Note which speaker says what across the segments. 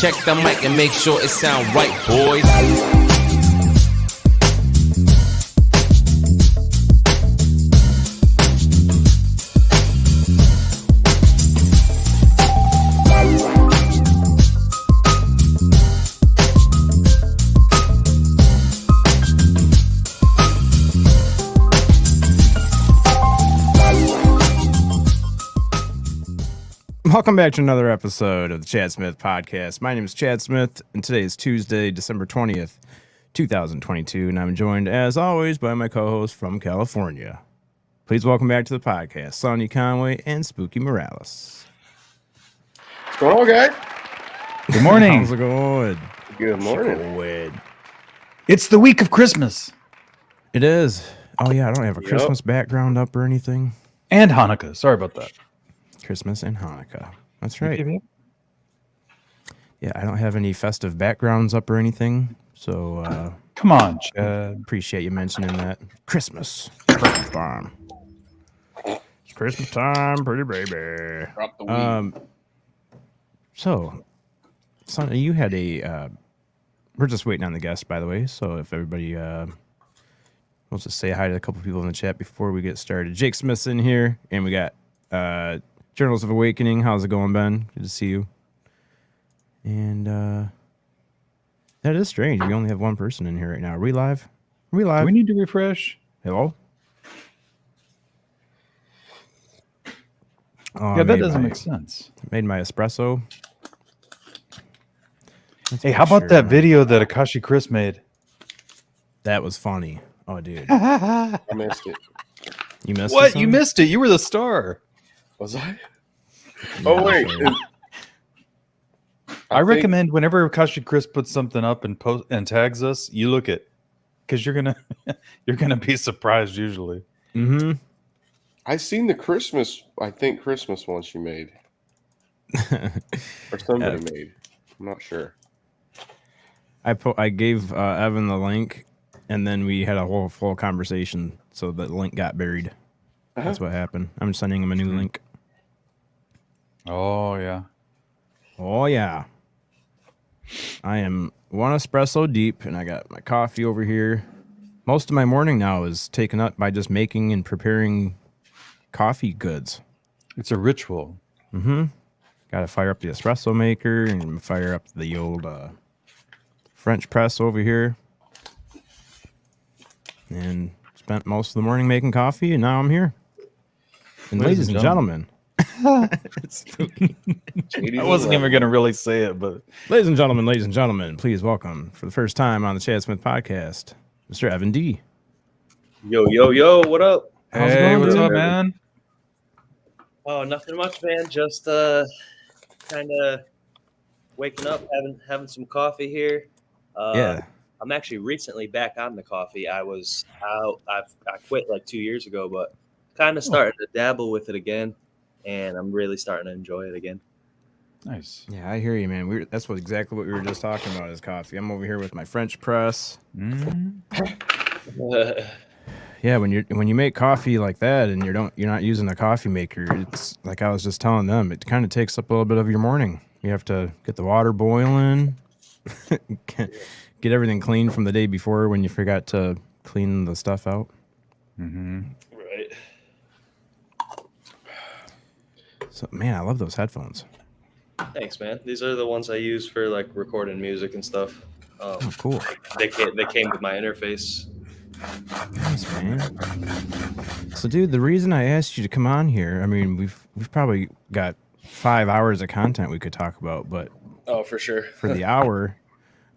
Speaker 1: Check the mic and make sure it sound right, boys.
Speaker 2: Welcome back to another episode of the Chad Smith Podcast. My name is Chad Smith, and today is Tuesday, December 20th, 2022, and I'm joined, as always, by my co-host from California. Please welcome back to the podcast, Sonny Conway and Spooky Morales.
Speaker 3: What's going on, guys?
Speaker 4: Good morning.
Speaker 2: How's it going?
Speaker 3: Good morning.
Speaker 4: It's the week of Christmas.
Speaker 2: It is. Oh, yeah, I don't have a Christmas background up or anything.
Speaker 4: And Hanukkah. Sorry about that.
Speaker 2: Christmas and Hanukkah. That's right. Yeah, I don't have any festive backgrounds up or anything, so
Speaker 4: come on, Chad.
Speaker 2: Appreciate you mentioning that. Christmas time. It's Christmas time, pretty baby.
Speaker 3: Drop the weed.
Speaker 2: So, Sonny, you had a. We're just waiting on the guest, by the way. So if everybody, we'll just say hi to a couple people in the chat before we get started. Jake Smith's in here, and we got Journals of Awakening. How's it going, Ben? Good to see you. And that is strange. We only have one person in here right now. Are we live? Are we live?
Speaker 4: Do we need to refresh?
Speaker 2: Hello? Oh,
Speaker 4: Yeah, that doesn't make sense.
Speaker 2: Made my espresso.
Speaker 4: Hey, how about that video that Akashi Chris made?
Speaker 2: That was funny. Oh, dude.
Speaker 3: I missed it.
Speaker 2: You missed
Speaker 4: What?
Speaker 2: it,
Speaker 4: You
Speaker 2: son?
Speaker 4: missed it. You were the star.
Speaker 3: Was I? Oh, wait.
Speaker 4: I recommend whenever Akashi Chris puts something up and post and tags us, you look at, because you're gonna be surprised usually.
Speaker 2: Mm-hmm.
Speaker 3: I seen the Christmas one she made. Or somebody made. I'm not sure.
Speaker 2: I gave Evan the link, and then we had a whole full conversation, so the link got buried. That's what happened. I'm sending him a new link.
Speaker 4: Oh yeah.
Speaker 2: Oh yeah. I am one espresso deep, and I got my coffee over here. Most of my morning now is taken up by just making and preparing coffee goods.
Speaker 4: It's a ritual.
Speaker 2: Mm-hmm. Got to fire up the espresso maker and fire up the old French press over here. And spent most of the morning making coffee, and now I'm here. And ladies and gentlemen, it's spooky.
Speaker 4: I wasn't even going to really say it, but
Speaker 2: ladies and gentlemen, please welcome for the first time on the Chad Smith Podcast, Mr. Evan D.
Speaker 5: Yo, what up?
Speaker 2: How's it
Speaker 4: hey,
Speaker 2: going,
Speaker 4: what's
Speaker 2: dude?
Speaker 4: up, man?
Speaker 5: Oh, nothing much, man. Just kind of waking up, having some coffee here.
Speaker 2: Yeah.
Speaker 5: I'm actually recently back on the coffee. I was out. I quit like 2 years ago, but kind of started to dabble with it again, and I'm really starting to enjoy it again.
Speaker 4: Nice.
Speaker 2: Yeah, I hear you, man. That's exactly what we were just talking about is coffee. I'm over here with my French press. Yeah, when you make coffee like that and you're not using a coffee maker, it's like I was just telling them, it kind of takes up a little bit of your morning. You have to get the water boiling, get everything clean from the day before when you forgot to clean the stuff out.
Speaker 4: Mm-hmm.
Speaker 5: Right.
Speaker 2: So, man, I love those headphones.
Speaker 5: Thanks, man. These are the ones I use for like recording music and stuff.
Speaker 2: Oh, cool.
Speaker 5: They came with my interface.
Speaker 2: Nice, man. So, dude, the reason I asked you to come on here, I mean, we've probably got 5 hours of content we could talk about, but
Speaker 5: Oh, for sure.
Speaker 2: for the hour,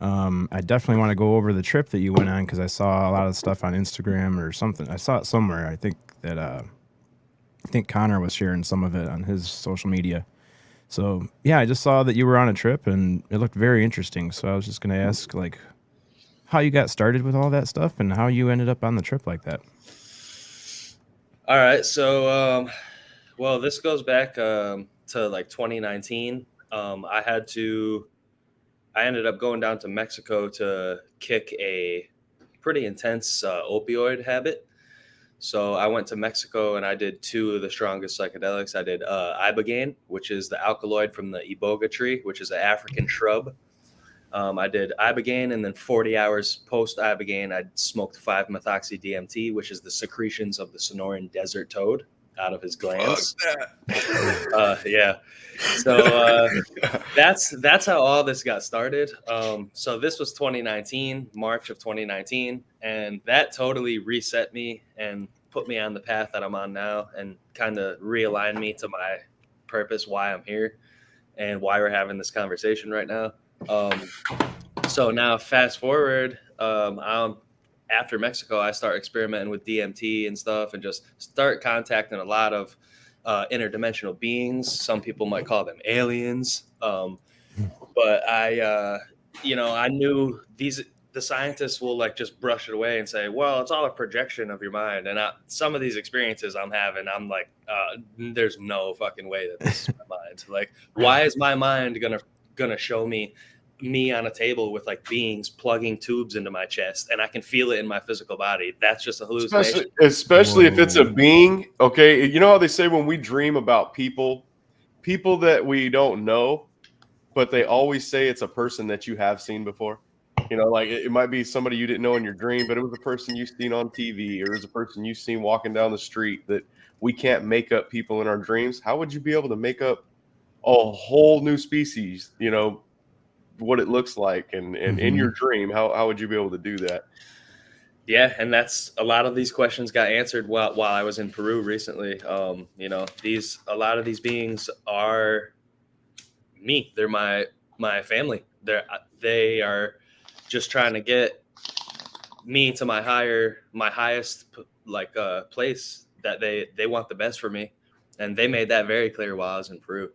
Speaker 2: I definitely want to go over the trip that you went on because I saw a lot of stuff on Instagram or something. I saw it somewhere. I think that Connor was sharing some of it on his social media. So, yeah, I just saw that you were on a trip, and it looked very interesting. So I was just going to ask, like, how you got started with all that stuff and how you ended up on the trip like that.
Speaker 5: All right. So, well, this goes back to like 2019. I ended up going down to Mexico to kick a pretty intense opioid habit. So I went to Mexico and I did 2 of the strongest psychedelics. I did ibogaine, which is the alkaloid from the iboga tree, which is an African shrub. I did ibogaine, and then 40 hours post ibogaine, I smoked 5-methoxy DMT, which is the secretions of the Sonoran desert toad out of his glands. Yeah. So that's how all this got started. So this was 2019, March of 2019, and that totally reset me and put me on the path that I'm on now, and kind of realigned me to my purpose, why I'm here, and why we're having this conversation right now. So now fast forward, after Mexico, I start experimenting with DMT and stuff, and just start contacting a lot of interdimensional beings. Some people might call them aliens. But I knew the scientists will like just brush it away and say, well, it's all a projection of your mind. And some of these experiences I'm having, I'm like, there's no fucking way that this is my mind. Like, why is my mind gonna show me on a table with like beings plugging tubes into my chest, and I can feel it in my physical body? That's just a hallucination.
Speaker 3: Especially if it's a being. Okay, you know how they say when we dream about people that we don't know, but they always say it's a person that you have seen before. You know, like it might be somebody you didn't know in your dream, but it was a person you've seen on TV, or it was a person you've seen walking down the street. That we can't make up people in our dreams. How would you be able to make up a whole new species? You know, what it looks like, and in your dream, how would you be able to do that?
Speaker 5: Yeah, and that's a lot of these questions got answered while I was in Peru recently. You know, a lot of these beings are me. They're my family. They are just trying to get me to my highest place, that they want the best for me, and they made that very clear while I was in Peru.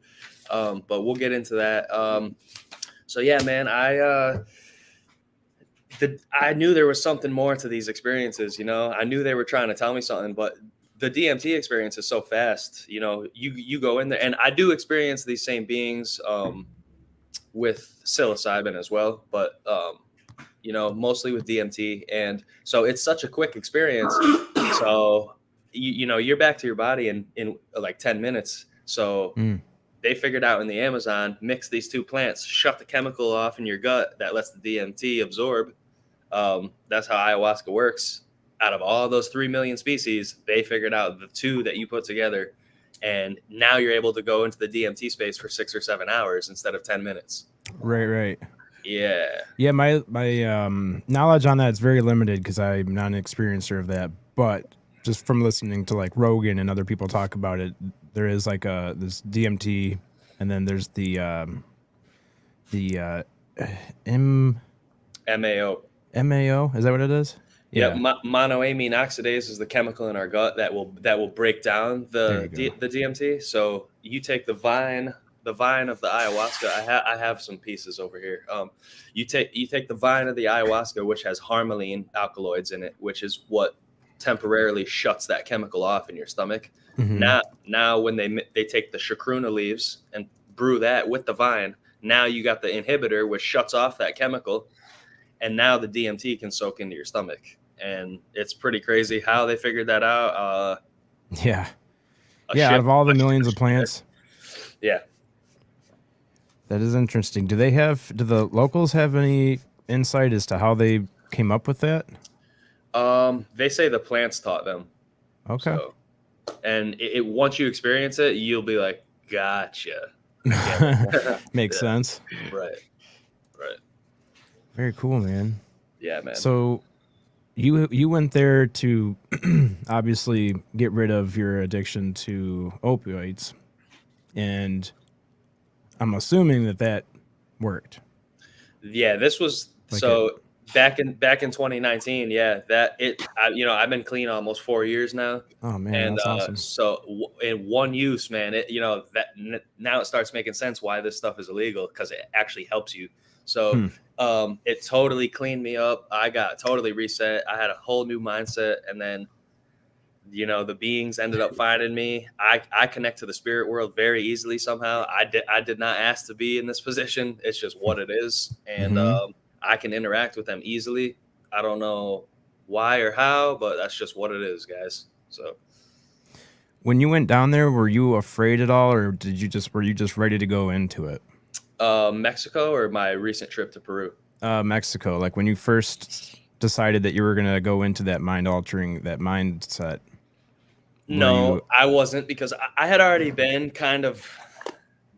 Speaker 5: But we'll get into that. So yeah, man, I knew there was something more to these experiences. You know, I knew they were trying to tell me something, but the DMT experience is so fast. You know, you go in there, and I do experience these same beings with psilocybin as well, but you know, mostly with DMT. And so it's such a quick experience. So you know, you're back to your body in like 10 minutes. So they figured out in the Amazon, mix these 2 plants, shut the chemical off in your gut that lets the DMT absorb. That's how ayahuasca works. Out of all those 3 million species, they figured out the 2 that you put together. And now you're able to go into the DMT space for 6 or 7 hours instead of 10 minutes.
Speaker 2: Right.
Speaker 5: Yeah.
Speaker 2: My knowledge on that is very limited because I'm not an experiencer of that. But just from listening to like Rogan and other people talk about it, there is like this DMT, and then there's the
Speaker 5: MAO.
Speaker 2: MAO. Is that what it is?
Speaker 5: Yeah. Monoamine oxidase is the chemical in our gut that will break down the DMT. So you take the vine of the ayahuasca. I have some pieces over here. You take the vine of the ayahuasca, which has harmaline alkaloids in it, which is what temporarily shuts that chemical off in your stomach. Now when they take the chacruna leaves and brew that with the vine, now you got the inhibitor, which shuts off that chemical, and now the DMT can soak into your stomach. And it's pretty crazy how they figured that out.
Speaker 2: Out of all the millions of plants.
Speaker 5: Yeah.
Speaker 2: That is interesting. Do the locals have any insight as to how they came up with that?
Speaker 5: They say the plants taught them.
Speaker 2: Okay.
Speaker 5: So, and once you experience it, you'll be like, gotcha.
Speaker 2: Makes sense.
Speaker 5: Right.
Speaker 2: Very cool, man.
Speaker 5: Yeah, man.
Speaker 2: So you went there to obviously get rid of your addiction to opioids, and I'm assuming that worked.
Speaker 5: Yeah, this was back in 2019. Yeah, I've been clean almost 4 years now.
Speaker 2: Oh man,
Speaker 5: and
Speaker 2: that's awesome.
Speaker 5: So in one use, man, now it starts making sense why this stuff is illegal, because it actually helps you. So it totally cleaned me up. I got totally reset. I had a whole new mindset, and then the beings ended up finding me. I connect to the spirit world very easily somehow. I did not ask to be in this position. It's just what it is. And I can interact with them easily. I don't know why or how, but that's just what it is, guys. So
Speaker 2: When you went down there, were you afraid at all, or were you just ready to go into it?
Speaker 5: Mexico or my recent trip to Peru?
Speaker 2: Mexico. Like when you first decided that you were gonna go into that mindset.
Speaker 5: No, I wasn't, because I had already been kind of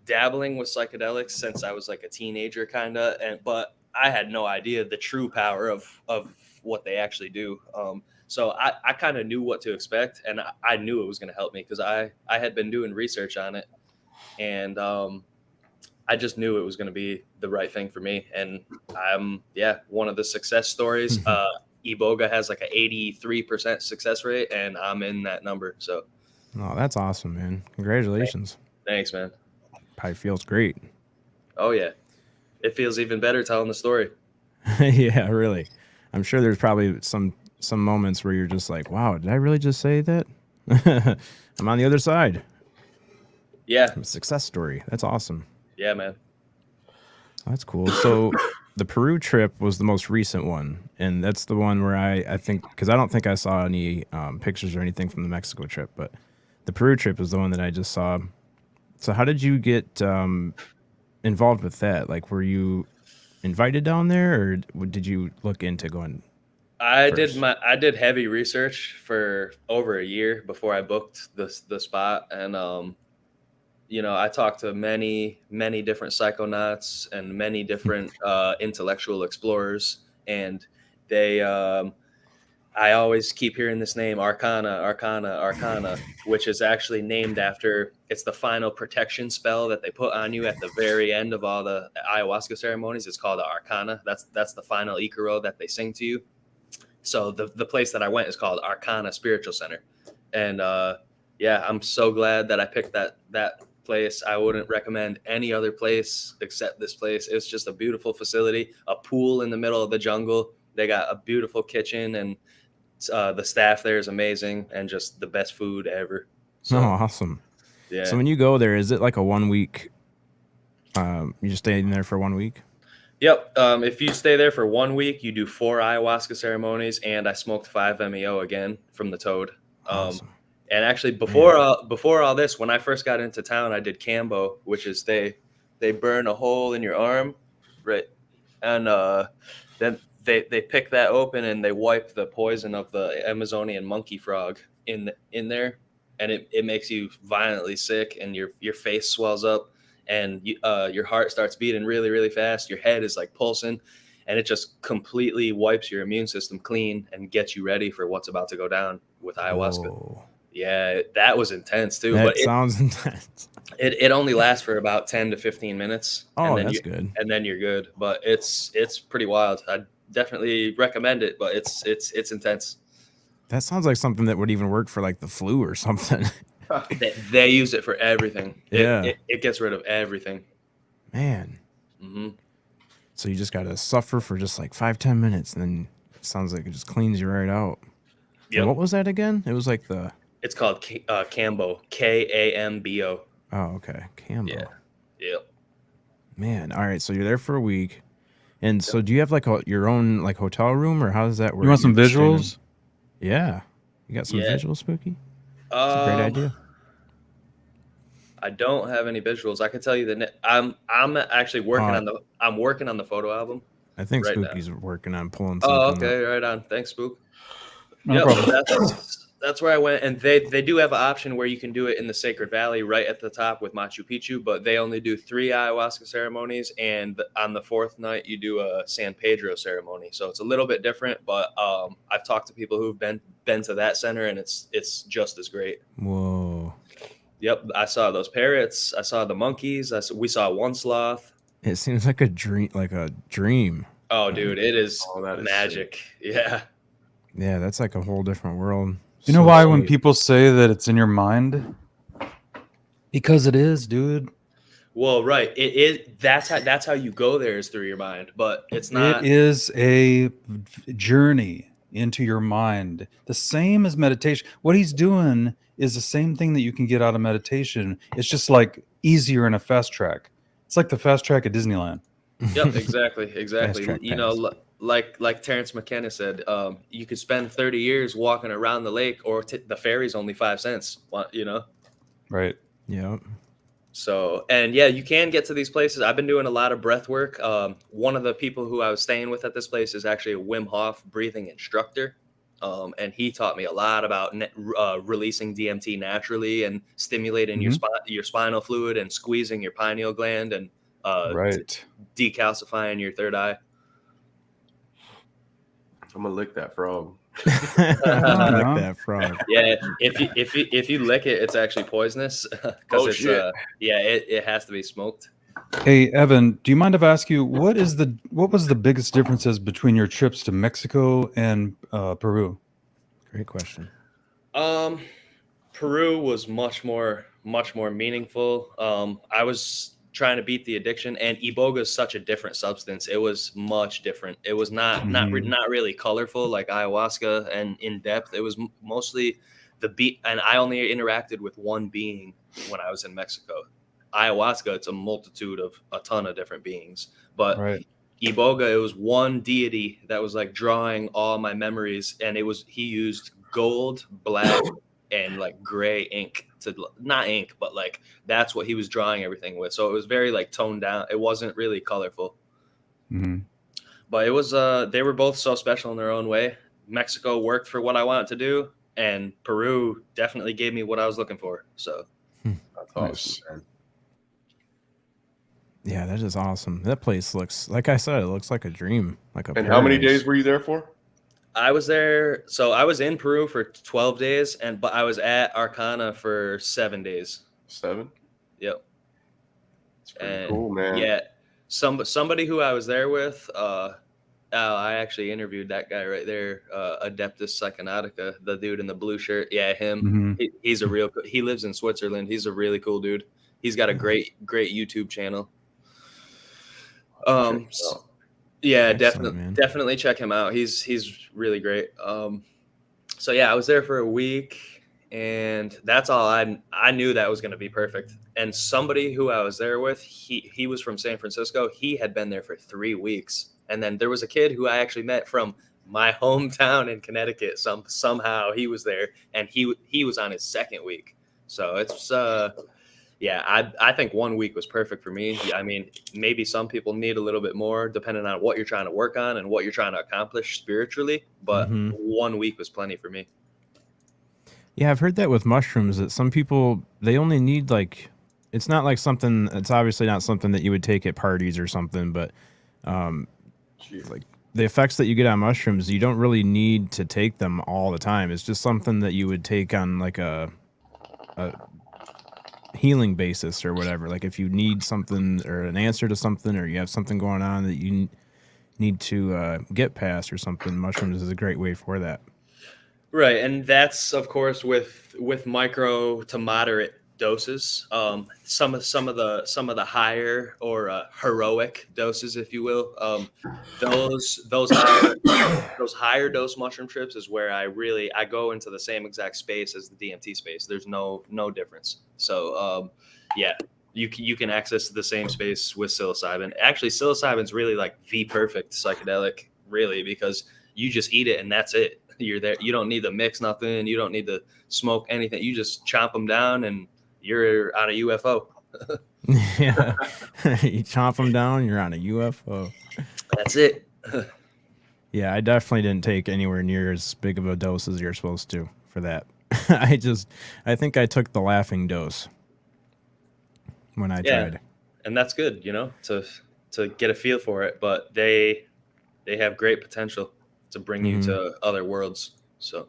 Speaker 5: dabbling with psychedelics since I was like a teenager, kind of, but I had no idea the true power of what they actually do. So I kind of knew what to expect, and I knew it was going to help me because I had been doing research on it, and I just knew it was going to be the right thing for me. And I'm one of the success stories. Iboga has like an 83% success rate, and I'm in that number. So,
Speaker 2: oh, that's awesome, man! Congratulations.
Speaker 5: Thanks, man.
Speaker 2: Probably feels great.
Speaker 5: Oh yeah, it feels even better telling the story.
Speaker 2: Yeah, really. I'm sure there's probably some moments where you're just like, wow, did I really just say that? I'm on the other side.
Speaker 5: Yeah.
Speaker 2: I'm a success story. That's awesome.
Speaker 5: Yeah, man.
Speaker 2: That's cool. So the Peru trip was the most recent one. And that's the one where I think, because I don't think I saw any pictures or anything from the Mexico trip, but the Peru trip is the one that I just saw. So how did you get involved with that? Like, were you invited down there, or did you look into going?
Speaker 5: I did heavy research for over a year before I booked the spot, and I talked to many different psychonauts and many different intellectual explorers, and they I always keep hearing this name, Arcana, which is actually named after, it's the final protection spell that they put on you at the very end of all the ayahuasca ceremonies. It's called the Arcana. That's the final Icaro that they sing to you. So the place that I went is called Arcana Spiritual Center. And I'm so glad that I picked that place. I wouldn't recommend any other place except this place. It's just a beautiful facility, a pool in the middle of the jungle. They got a beautiful kitchen, and the staff there is amazing, and just the best food ever. So,
Speaker 2: oh, awesome.
Speaker 5: Yeah.
Speaker 2: So when you go there, is it like a 1 week? You just stay in there for 1 week?
Speaker 5: Yep. If you stay there for 1 week, you do 4 ayahuasca ceremonies, and I smoked 5 MEO again from the toad.
Speaker 2: Awesome.
Speaker 5: And actually, before all this, when I first got into town, I did Cambo, which is they burn a hole in your arm, right, and then they pick that open and they wipe the poison of the Amazonian monkey frog in there, and it makes you violently sick, and your face swells up, and your heart starts beating really, really fast. Your head is like pulsing, and it just completely wipes your immune system clean and gets you ready for what's about to go down with ayahuasca.
Speaker 2: Whoa.
Speaker 5: Yeah, that was intense too.
Speaker 2: That
Speaker 5: but
Speaker 2: sounds intense.
Speaker 5: It only lasts for about 10 to 15 minutes.
Speaker 2: Oh,
Speaker 5: and then
Speaker 2: that's good.
Speaker 5: And then you're good. But it's pretty wild. I definitely recommend it, but it's intense.
Speaker 2: That sounds like something that would even work for like the flu or something.
Speaker 5: They use it for everything.
Speaker 2: Yeah.
Speaker 5: It gets rid of everything.
Speaker 2: Man.
Speaker 5: Mm-hmm.
Speaker 2: So you just got to suffer for just like 5-10 minutes, and then it sounds like it just cleans you right out.
Speaker 5: Yep.
Speaker 2: What was that again? It was like
Speaker 5: It's called Cambo. Kambo.
Speaker 2: Oh, okay. Cambo.
Speaker 5: Yeah. Yep.
Speaker 2: Man. All right. So you're there for a week. And so do you have like your own like hotel room, or how does that work?
Speaker 4: You want some visuals?
Speaker 2: Yeah. You got some visuals, Spooky? That's a great idea.
Speaker 5: I don't have any visuals. I can tell you that I'm actually working on the photo album.
Speaker 2: I think
Speaker 5: right
Speaker 2: Spooky's working on pulling
Speaker 5: something.
Speaker 2: Oh,
Speaker 5: okay. Right on. Thanks, Spook.
Speaker 4: No problem.
Speaker 5: That's where I went, and they do have an option where you can do it in the Sacred Valley right at the top with Machu Picchu, but they only do 3 ayahuasca ceremonies, and on the 4th night you do a San Pedro ceremony. So it's a little bit different, but I've talked to people who've been to that center, and it's just as great.
Speaker 2: Whoa.
Speaker 5: Yep, I saw those parrots. I saw the monkeys. We saw one sloth.
Speaker 2: It seems like a dream.
Speaker 5: Oh, dude, it is magic.
Speaker 3: Sick.
Speaker 5: Yeah.
Speaker 2: Yeah, that's like a whole different world.
Speaker 4: You know why when people say that it's in your mind? Because it is, dude.
Speaker 5: Well, right. It is. That's how you go there, is through your mind, but it's not.
Speaker 4: It is a journey into your mind. The same as meditation. What he's doing is the same thing that you can get out of meditation. It's just like easier in a fast track. It's like the fast track at Disneyland.
Speaker 5: Yep, exactly.
Speaker 2: Fast track
Speaker 5: You know, like Terrence McKenna said, you could spend 30 years walking around the lake, or the ferry's only 5 cents. You know.
Speaker 4: Right.
Speaker 2: Yeah.
Speaker 5: So, and yeah, you can get to these places. I've been doing a lot of breath work. One of the people who I was staying with at this place is actually a Wim Hof breathing instructor. And he taught me a lot about releasing DMT naturally and stimulating your spinal fluid and squeezing your pineal gland and
Speaker 4: Right.
Speaker 5: decalcifying your third eye.
Speaker 3: I'm gonna lick that frog.
Speaker 2: I like that frog.
Speaker 5: Yeah, if you lick it, it's actually poisonous. Because
Speaker 3: shit.
Speaker 5: It has to be smoked.
Speaker 4: Hey, Evan, do you mind if I ask you what was the biggest differences between your trips to Mexico and Peru?
Speaker 2: Great question.
Speaker 5: Peru was much more meaningful. I was trying to beat the addiction, and Iboga is such a different substance. It was much different. It was not really colorful like ayahuasca and in depth. It was mostly the beat, and I only interacted with one being when I was in Mexico. Ayahuasca, it's a multitude of a ton of different beings, but
Speaker 4: Right.
Speaker 5: Iboga, it was one deity that was like drawing all my memories, and he used gold, black, and like gray ink to, not ink, but like that's what he was drawing everything with. So it was very like toned down. It wasn't really colorful.
Speaker 4: Mm-hmm.
Speaker 5: But it was they were both so special in their own way. Mexico worked for what I wanted to do, and Peru definitely gave me what I was looking for. So
Speaker 3: That's awesome, man.
Speaker 2: Yeah, that is awesome. That place looks, like I said, it looks like a dream. Like a
Speaker 3: And how many
Speaker 2: paradise.
Speaker 3: days were you there for?
Speaker 5: I was there. So I was in Peru for 12 days, but I was at Arcana for 7 days.
Speaker 3: 7?
Speaker 5: Yep.
Speaker 3: It's pretty
Speaker 5: And
Speaker 3: cool, man.
Speaker 5: yeah, somebody who I was there with, I actually interviewed that guy right there, Adeptus Psychonautica, the dude in the blue shirt. Yeah, him.
Speaker 4: Mhm.
Speaker 5: He's a real. He lives in Switzerland. He's a really cool dude. He's got a great YouTube channel. Yeah,
Speaker 2: Excellent,
Speaker 5: definitely check him out. He's really great. So yeah, I was there for a week, and that's all I knew that was going to be perfect. And somebody who I was there with, he was from San Francisco. He had been there for 3 weeks. And then there was a kid who I actually met from my hometown in Connecticut. Somehow he was there, and he was on his 2nd week. So it's yeah, I think 1 week was perfect for me. I mean, maybe some people need a little bit more depending on what you're trying to work on and what you're trying to accomplish spiritually. But 1 week was plenty for me.
Speaker 2: Yeah, I've heard that with mushrooms, that some people, they only need like, it's not like something, it's obviously not something that you would take at parties or something, but like the effects that you get on mushrooms, you don't really need to take them all the time. It's just something that you would take on like a healing basis or whatever. Like if you need something or an answer to something, or you have something going on that you need to get past or something, mushrooms is a great way for that.
Speaker 5: Right, and that's of course with micro to moderate doses. Some of the higher or heroic doses, if you will, those higher dose mushroom trips is where I go into the same exact space as the DMT space. There's no difference. So yeah, you can access the same space with psilocybin. Actually, psilocybin's really like the perfect psychedelic, really, because you just eat it and that's it. You're there. You don't need to mix nothing. You don't need to smoke anything. You just chomp them down and you're on a UFO.
Speaker 2: Yeah. You chomp them down, you're on a UFO.
Speaker 5: That's it.
Speaker 2: Yeah, I definitely didn't take anywhere near as big of a dose as you're supposed to for that. I think I took the laughing dose when I tried.
Speaker 5: And that's good, to get a feel for it. But they have great potential to bring you to other worlds. So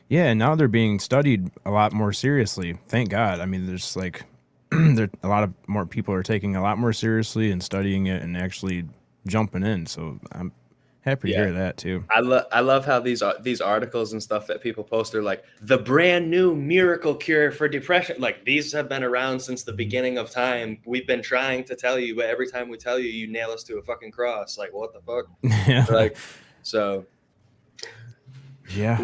Speaker 2: yeah, and now they're being studied a lot more seriously. Thank God. I mean, there's like a lot of more people are taking a lot more seriously and studying it and actually jumping in. So I'm happy to hear that too.
Speaker 5: I love how these articles and stuff that people post are like the brand new miracle cure for depression. Like these have been around since the beginning of time. We've been trying to tell you, but every time we tell you, you nail us to a fucking cross. Like what the fuck?
Speaker 2: Yeah.
Speaker 5: Like so.
Speaker 2: Yeah,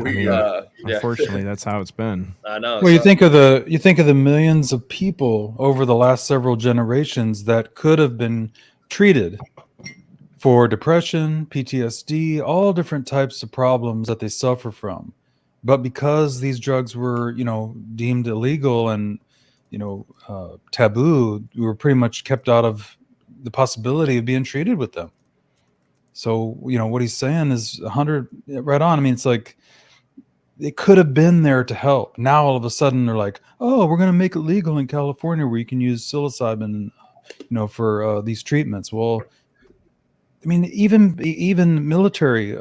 Speaker 2: unfortunately, that's how it's been.
Speaker 5: I know.
Speaker 4: Well, you think of the millions of people over the last several generations that could have been treated for depression, PTSD, all different types of problems that they suffer from. But because these drugs were, deemed illegal and, taboo, we were pretty much kept out of the possibility of being treated with them. So, what he's saying is 100 right on. I mean, it's like it could have been there to help. Now, all of a sudden, they're like, oh, we're going to make it legal in California where you can use psilocybin, for these treatments. Well, I mean, even military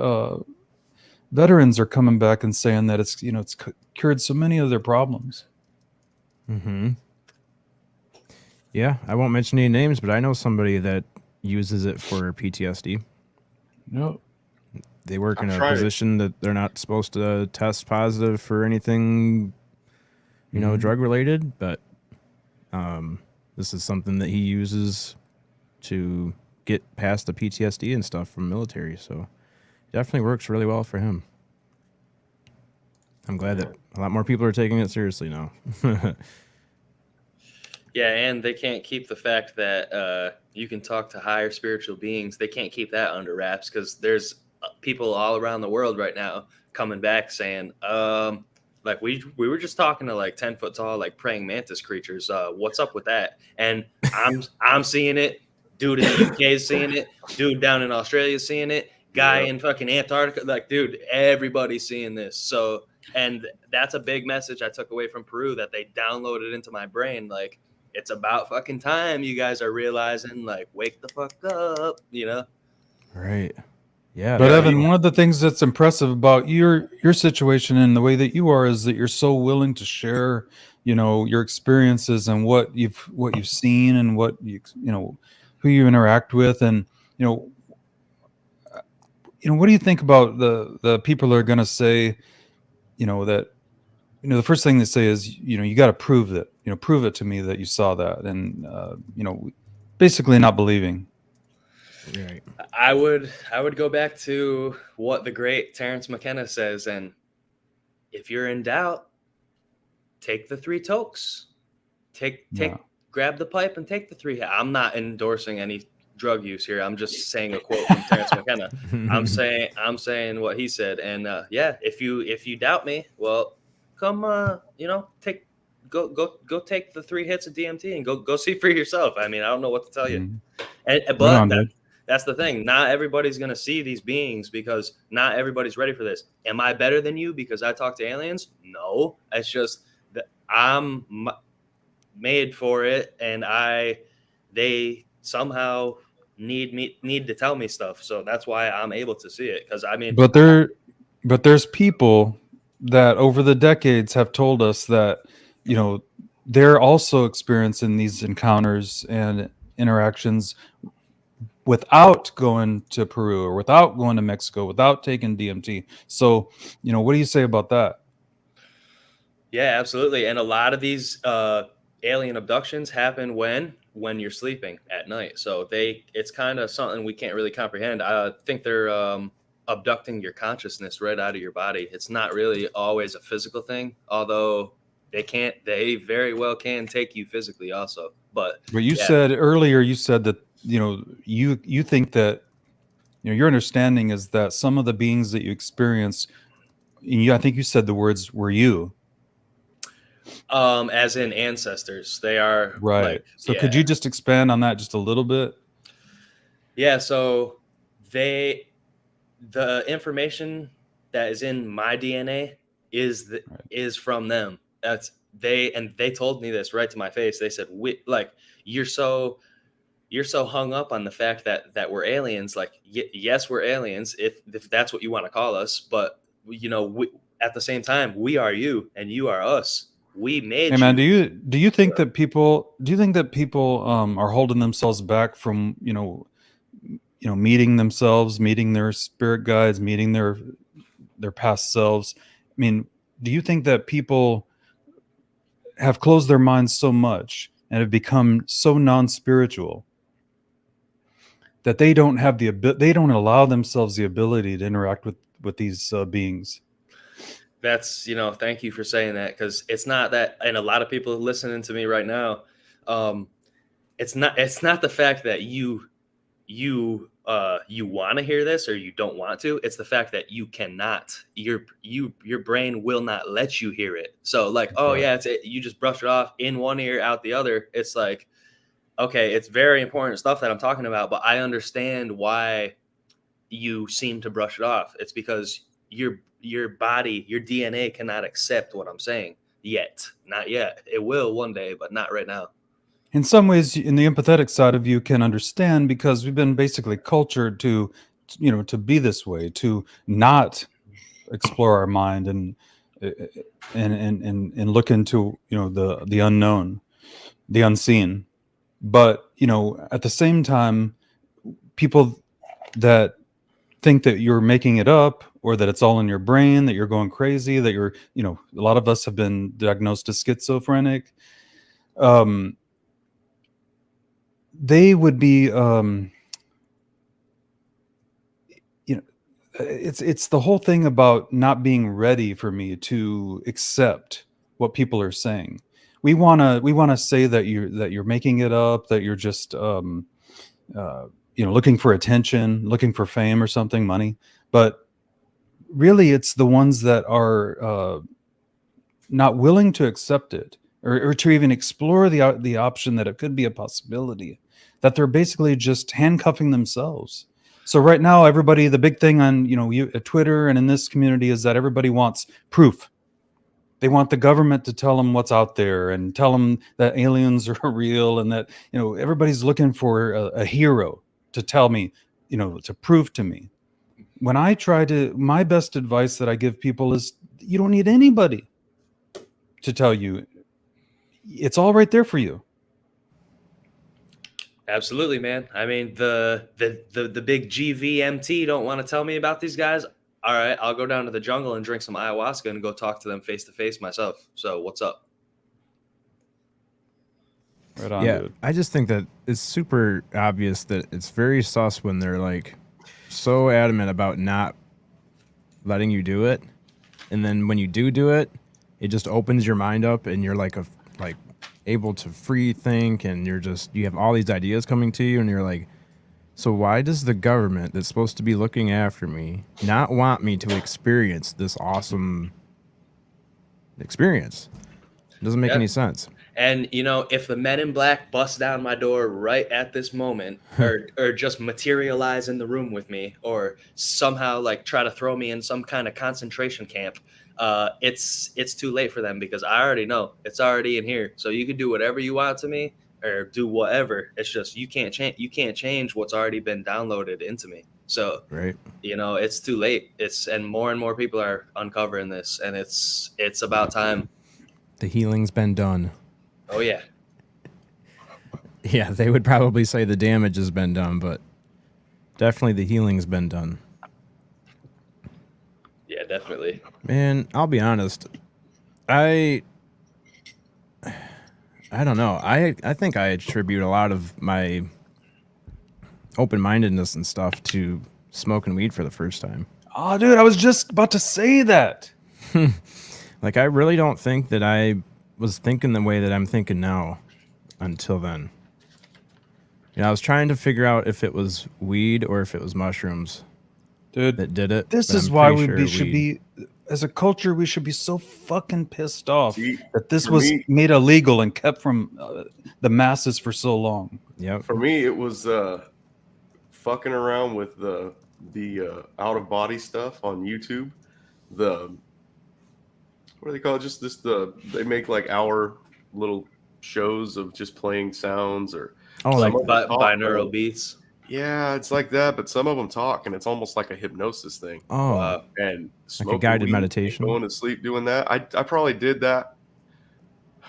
Speaker 4: veterans are coming back and saying that it's cured so many of their problems.
Speaker 2: Mm-hmm. Yeah, I won't mention any names, but I know somebody that uses it for PTSD.
Speaker 4: No,
Speaker 2: They work in a position that they're not supposed to test positive for anything, drug related, but this is something that he uses to get past the PTSD and stuff from military. So it definitely works really well for him. I'm glad that a lot more people are taking it seriously now.
Speaker 5: Yeah, and they can't keep the fact that you can talk to higher spiritual beings. They can't keep that under wraps because there's people all around the world right now coming back saying, like we were just talking to like 10-foot tall, like praying mantis creatures. What's up with that? And I'm seeing it. Dude in the UK is seeing it. Dude down in Australia is seeing it. Guy in fucking Antarctica, like, dude, everybody's seeing this. So, and that's a big message I took away from Peru that they downloaded into my brain. Like, it's about fucking time you guys are realizing, like, wake the fuck up,
Speaker 2: Right. Yeah.
Speaker 4: But Evan, one of the things that's impressive about your situation and the way that you are is that you're so willing to share, your experiences and what you've seen and what who you interact with, and what do you think about the people that are going to say, that the first thing they say is, you got to prove it, prove it to me that you saw that, and basically not believing.
Speaker 2: Right.
Speaker 5: I would go back to what the great Terrence McKenna says, and if you're in doubt, take the 3 tokes. Grab the pipe and take the 3. I'm not endorsing any drug use here. I'm just saying a quote from Terrence McKenna. I'm saying what he said, and if you doubt me, well, come take the 3 hits of DMT and go see for yourself. I mean, I don't know what to tell you. But that's the thing. Not everybody's going to see these beings because not everybody's ready for this. Am I better than you because I talk to aliens? No. It's just that I'm made for it, and they somehow need to tell me stuff. So that's why I'm able to see it. Because I mean,
Speaker 4: but there's people that over the decades have told us that they're also experiencing these encounters and interactions without going to Peru or without going to Mexico, without taking DMT. So, what do you say about that?
Speaker 5: Yeah, absolutely. And a lot of these alien abductions happen when you're sleeping at night. So it's kind of something we can't really comprehend. I think they're abducting your consciousness right out of your body. It's not really always a physical thing, although they very well can take you physically also. But
Speaker 4: you said earlier, that you think that your understanding is that some of the beings that you experienced, and I think you said the words were you,
Speaker 5: as in ancestors. They are
Speaker 4: right. So could you just expand on that just a little bit?
Speaker 5: Yeah. So the information that is in my DNA is from them. They told me this right to my face. They said, you're so hung up on the fact that we're aliens. Like, yes, we're aliens, if that's what you want to call us. But, at the same time, we are you and you are us. We made
Speaker 4: Hey, man, do you think that people are holding themselves back from, meeting themselves, meeting their spirit guides, meeting their past selves? I mean, do you think that people have closed their minds so much and have become so non-spiritual that they don't allow themselves the ability to interact with these beings?
Speaker 5: That's, thank you for saying that, because it's not that, and a lot of people listening to me right now, it's not the fact that you you want to hear this or you don't want to. It's the fact that you cannot. Your brain will not let you hear it. So like, oh yeah, you just brush it off in one ear, out the other. It's like, okay, it's very important stuff that I'm talking about, but I understand why you seem to brush it off. It's because your body, your DNA cannot accept what I'm saying yet. Not yet. It will one day, but not right now.
Speaker 4: In some ways, in the empathetic side of you can understand, because we've been basically cultured to, to be this way, to not explore our mind and look into, the unknown, the unseen. But, at the same time, people that think that you're making it up, or that it's all in your brain, that you're going crazy, that you're, a lot of us have been diagnosed as schizophrenic. They would be, it's the whole thing about not being ready for me to accept what people are saying. We want to say that you're making it up, that you're just, looking for attention, looking for fame or something, money. But really, it's the ones that are not willing to accept it, or to even explore the option that it could be a possibility, that they're basically just handcuffing themselves. So right now, everybody, the big thing on Twitter and in this community is that everybody wants proof. They want the government to tell them what's out there and tell them that aliens are real, and that everybody's looking for a hero to tell me, to prove to me. When I my best advice that I give people is, you don't need anybody to tell you. It's all right there for you.
Speaker 5: Absolutely, man. I mean, the big GVMT don't want to tell me about these guys. All right, I'll go down to the jungle and drink some ayahuasca and go talk to them face to face myself. So what's up?
Speaker 4: Right on,
Speaker 2: Yeah,
Speaker 4: dude.
Speaker 2: I just think that it's super obvious that it's very sus when they're like so adamant about not letting you do it, and then when you do it, it just opens your mind up, and you're like able to free think, and you have all these ideas coming to you, and you're like, so why does the government that's supposed to be looking after me not want me to experience this awesome experience? It doesn't make any sense.
Speaker 5: And if the men in black bust down my door right at this moment, or just materialize in the room with me, or somehow like try to throw me in some kind of concentration camp, it's too late for them, because I already know it's already in here. So you can do whatever you want to me, or do whatever. It's just you can't change what's already been downloaded into me. So
Speaker 2: Right.
Speaker 5: It's too late. And more people are uncovering this, and it's about time.
Speaker 2: The healing's been done.
Speaker 5: Oh yeah.
Speaker 2: Yeah, they would probably say the damage has been done, but definitely the healing's been done.
Speaker 5: Yeah, definitely.
Speaker 2: Man, I'll be honest. I don't know. I think I attribute a lot of my open-mindedness and stuff to smoking weed for the first time.
Speaker 4: Oh, dude, I was just about to say that.
Speaker 2: Like, I really don't think that I was thinking the way that I'm thinking now until then. I was trying to figure out if it was weed or if it was mushrooms,
Speaker 4: dude,
Speaker 2: that did it.
Speaker 4: This is why should be, as a culture, we should be so fucking pissed off that this was made illegal and kept from the masses for so long.
Speaker 2: Yeah.
Speaker 3: For me, it was fucking around with the out of body stuff on YouTube. What do they call it? Just they make like hour little shows of just playing sounds, or
Speaker 5: like binaural beats.
Speaker 3: Yeah, it's like that, but some of them talk, and it's almost like a hypnosis thing.
Speaker 2: Oh,
Speaker 3: and
Speaker 2: like a guided meditation.
Speaker 3: Going to sleep doing that. I probably did that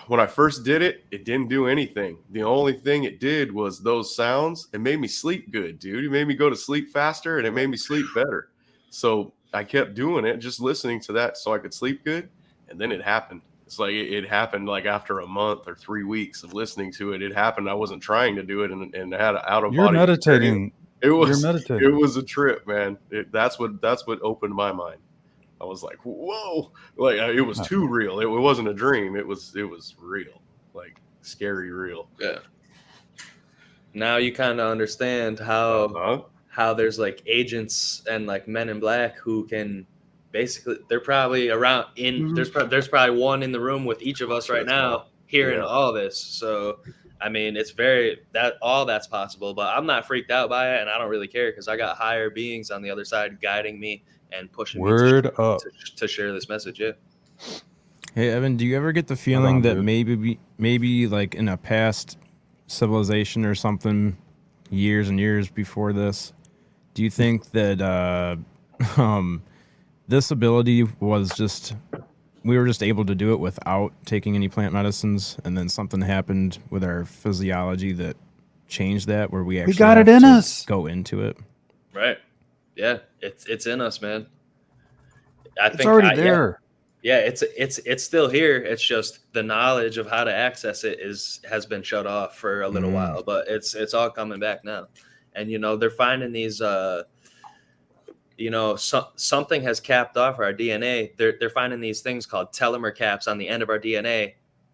Speaker 3: when I first did it. It didn't do anything. The only thing it did was those sounds. It made me sleep good, dude. It made me go to sleep faster, and it made me sleep better. So I kept doing it, just listening to that, so I could sleep good. And then it happened. It's like it happened like after a month or 3 weeks of listening to it. It happened. I wasn't trying to do it, and I had an out of body.
Speaker 4: You're meditating.
Speaker 3: You're meditating. It was a trip, man. That's what opened my mind. I was like, whoa! Like it was too real. It wasn't a dream. It was real, like scary real.
Speaker 5: Yeah. Now you kind of understand how how there's like agents and like men in black who can basically, they're probably around in there's probably one in the room with each of us right now hearing all this. So I mean, it's very that's possible, but I'm not freaked out by it, and I don't really care because I got higher beings on the other side guiding me and pushing me to share this message. Yeah.
Speaker 2: Hey Evan, do you ever get the feeling that maybe like in a past civilization or something, years and years before this, do you think that this ability was just, we were just able to do it without taking any plant medicines, and then something happened with our physiology that changed that, where we actually
Speaker 4: got it in us,
Speaker 2: go into it?
Speaker 5: Right. Yeah, it's in us, man. I think
Speaker 4: it's already there.
Speaker 5: Yeah, it's still here. It's just the knowledge of how to access it has been shut off for a little while, but it's all coming back now. And you know, they're finding these you know, something has capped off our DNA. They're finding these things called telomere caps on the end of our DNA.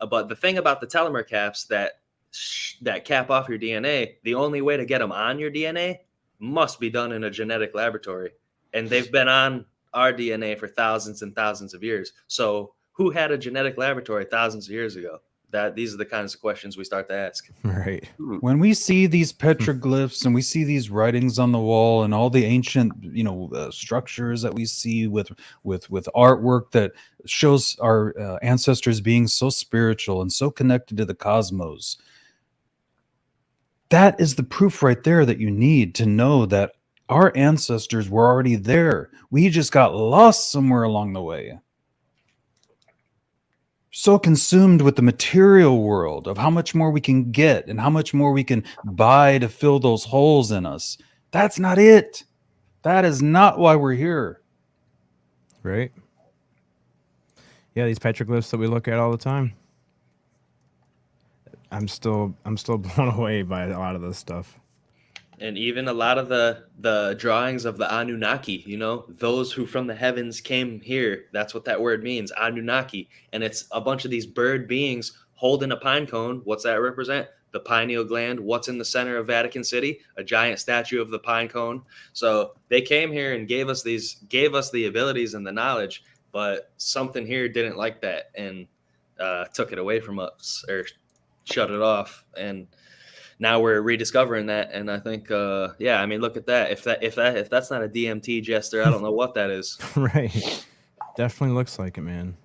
Speaker 5: But the thing about the telomere caps that cap off your DNA, the only way to get them on your DNA must be done in a genetic laboratory. And they've been on our DNA for thousands and thousands of years. So who had a genetic laboratory thousands of years ago? These are the kinds of questions we start to ask.
Speaker 2: Right.
Speaker 4: When we see these petroglyphs and we see these writings on the wall and all the ancient, you know, structures that we see with artwork that shows our ancestors being so spiritual and so connected to the cosmos, that is the proof right there that you need to know that our ancestors were already there. We just got lost somewhere along the way. So consumed with the material world of how much more we can get and how much more we can buy to fill those holes in us. That's not it. That is not why we're here.
Speaker 2: Right. Yeah, these petroglyphs that we look at all the time. I'm still blown away by a lot of this stuff.
Speaker 5: And even a lot of the drawings of the Anunnaki, you know, those who from the heavens came here. That's what that word means, Anunnaki. And it's a bunch of these bird beings holding a pine cone. What's that represent? The pineal gland. What's in the center of Vatican City? A giant statue of the pine cone. So they came here and gave us the abilities and the knowledge, but something here didn't like that and took it away from us or shut it off. And now we're rediscovering that, and I think, yeah, I mean, look at that. If that's not a DMT jester, I don't know what that is.
Speaker 2: Right, definitely looks like it, man.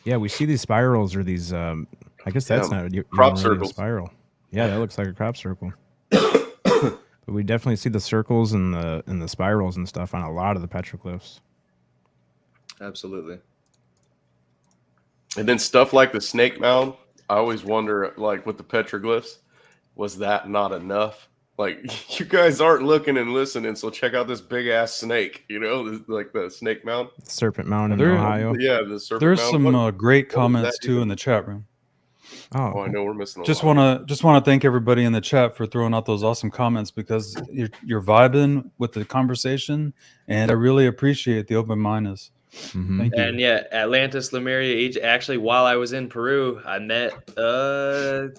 Speaker 2: Yeah, we see these spirals or these. I guess that's not a
Speaker 3: crop circle
Speaker 2: spiral. Yeah, that looks like a crop circle. But we definitely see the circles and the spirals and stuff on a lot of the petroglyphs.
Speaker 5: Absolutely.
Speaker 3: And then stuff like the snake mound. I always wonder, like with the petroglyphs, was that not enough? Like, you guys aren't looking and listening, so check out this big ass snake. You know, like the snake mound,
Speaker 2: Serpent Mound in Ohio.
Speaker 3: Yeah, the serpent.
Speaker 4: There's
Speaker 3: mound.
Speaker 4: some great comments too in the chat room.
Speaker 3: Oh, I know we're missing.
Speaker 4: Just want to thank everybody in the chat for throwing out those awesome comments, because you're vibing with the conversation, and I really appreciate the open mindedness. Thank you.
Speaker 5: And yeah, Atlantis, Lemuria, Egypt. Actually, while I was in Peru, I met a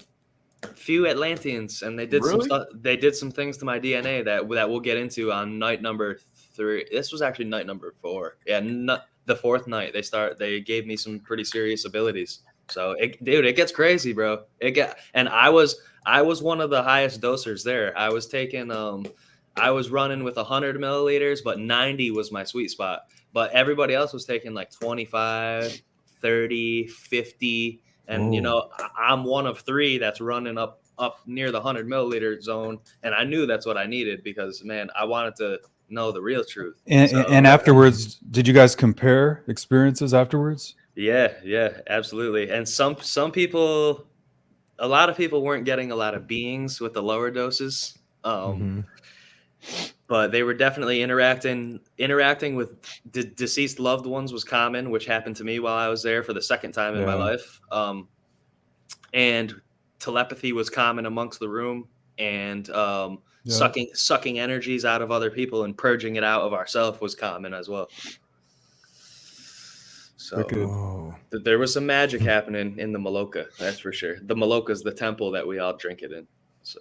Speaker 5: few Atlanteans, and they did some stuff. They did some things to my DNA that we'll get into on night number 3. This was actually night number 4. Yeah, the 4th night. They gave me some pretty serious abilities. So, it gets crazy, bro. And I was one of the highest dosers there. I was taking I was running with 100 milliliters, but 90 was my sweet spot. But everybody else was taking like 25, 30, 50. And, you know, I'm one of 3 that's running up near the 100 milliliter zone. And I knew that's what I needed because, man, I wanted to know the real truth.
Speaker 4: And afterwards, did you guys compare experiences afterwards?
Speaker 5: Yeah, absolutely. And some people, a lot of people weren't getting a lot of beings with the lower doses. But they were definitely interacting with deceased loved ones was common, which happened to me while I was there for the 2nd time in my life. And telepathy was common amongst the room, and sucking energies out of other people and purging it out of ourselves was common as well. So there was some magic happening in the Maloka, that's for sure. The Maloka is the temple that we all drink it in. So.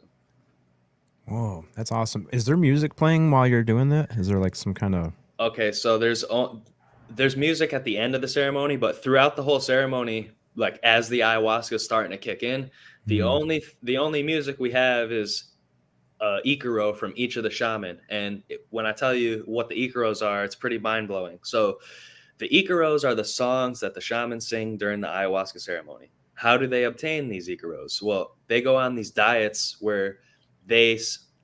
Speaker 2: Whoa, that's awesome. Is there music playing while you're doing that? Is there like some kind of...
Speaker 5: Okay, so there's music at the end of the ceremony, but throughout the whole ceremony, like as the ayahuasca is starting to kick in, the only music we have is ikaro from each of the shaman. And when I tell you what the ikaros are, it's pretty mind blowing. So the ikaros are the songs that the shamans sing during the ayahuasca ceremony. How do they obtain these ikaros? Well, they go on these diets where they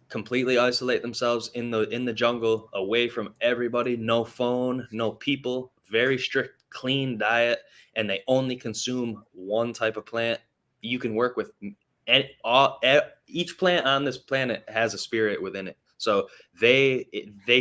Speaker 5: completely isolate themselves in the jungle, away from everybody, no phone, no people, very strict, clean diet, and they only consume one type of plant. You can work with each plant on this planet has a spirit within it. So they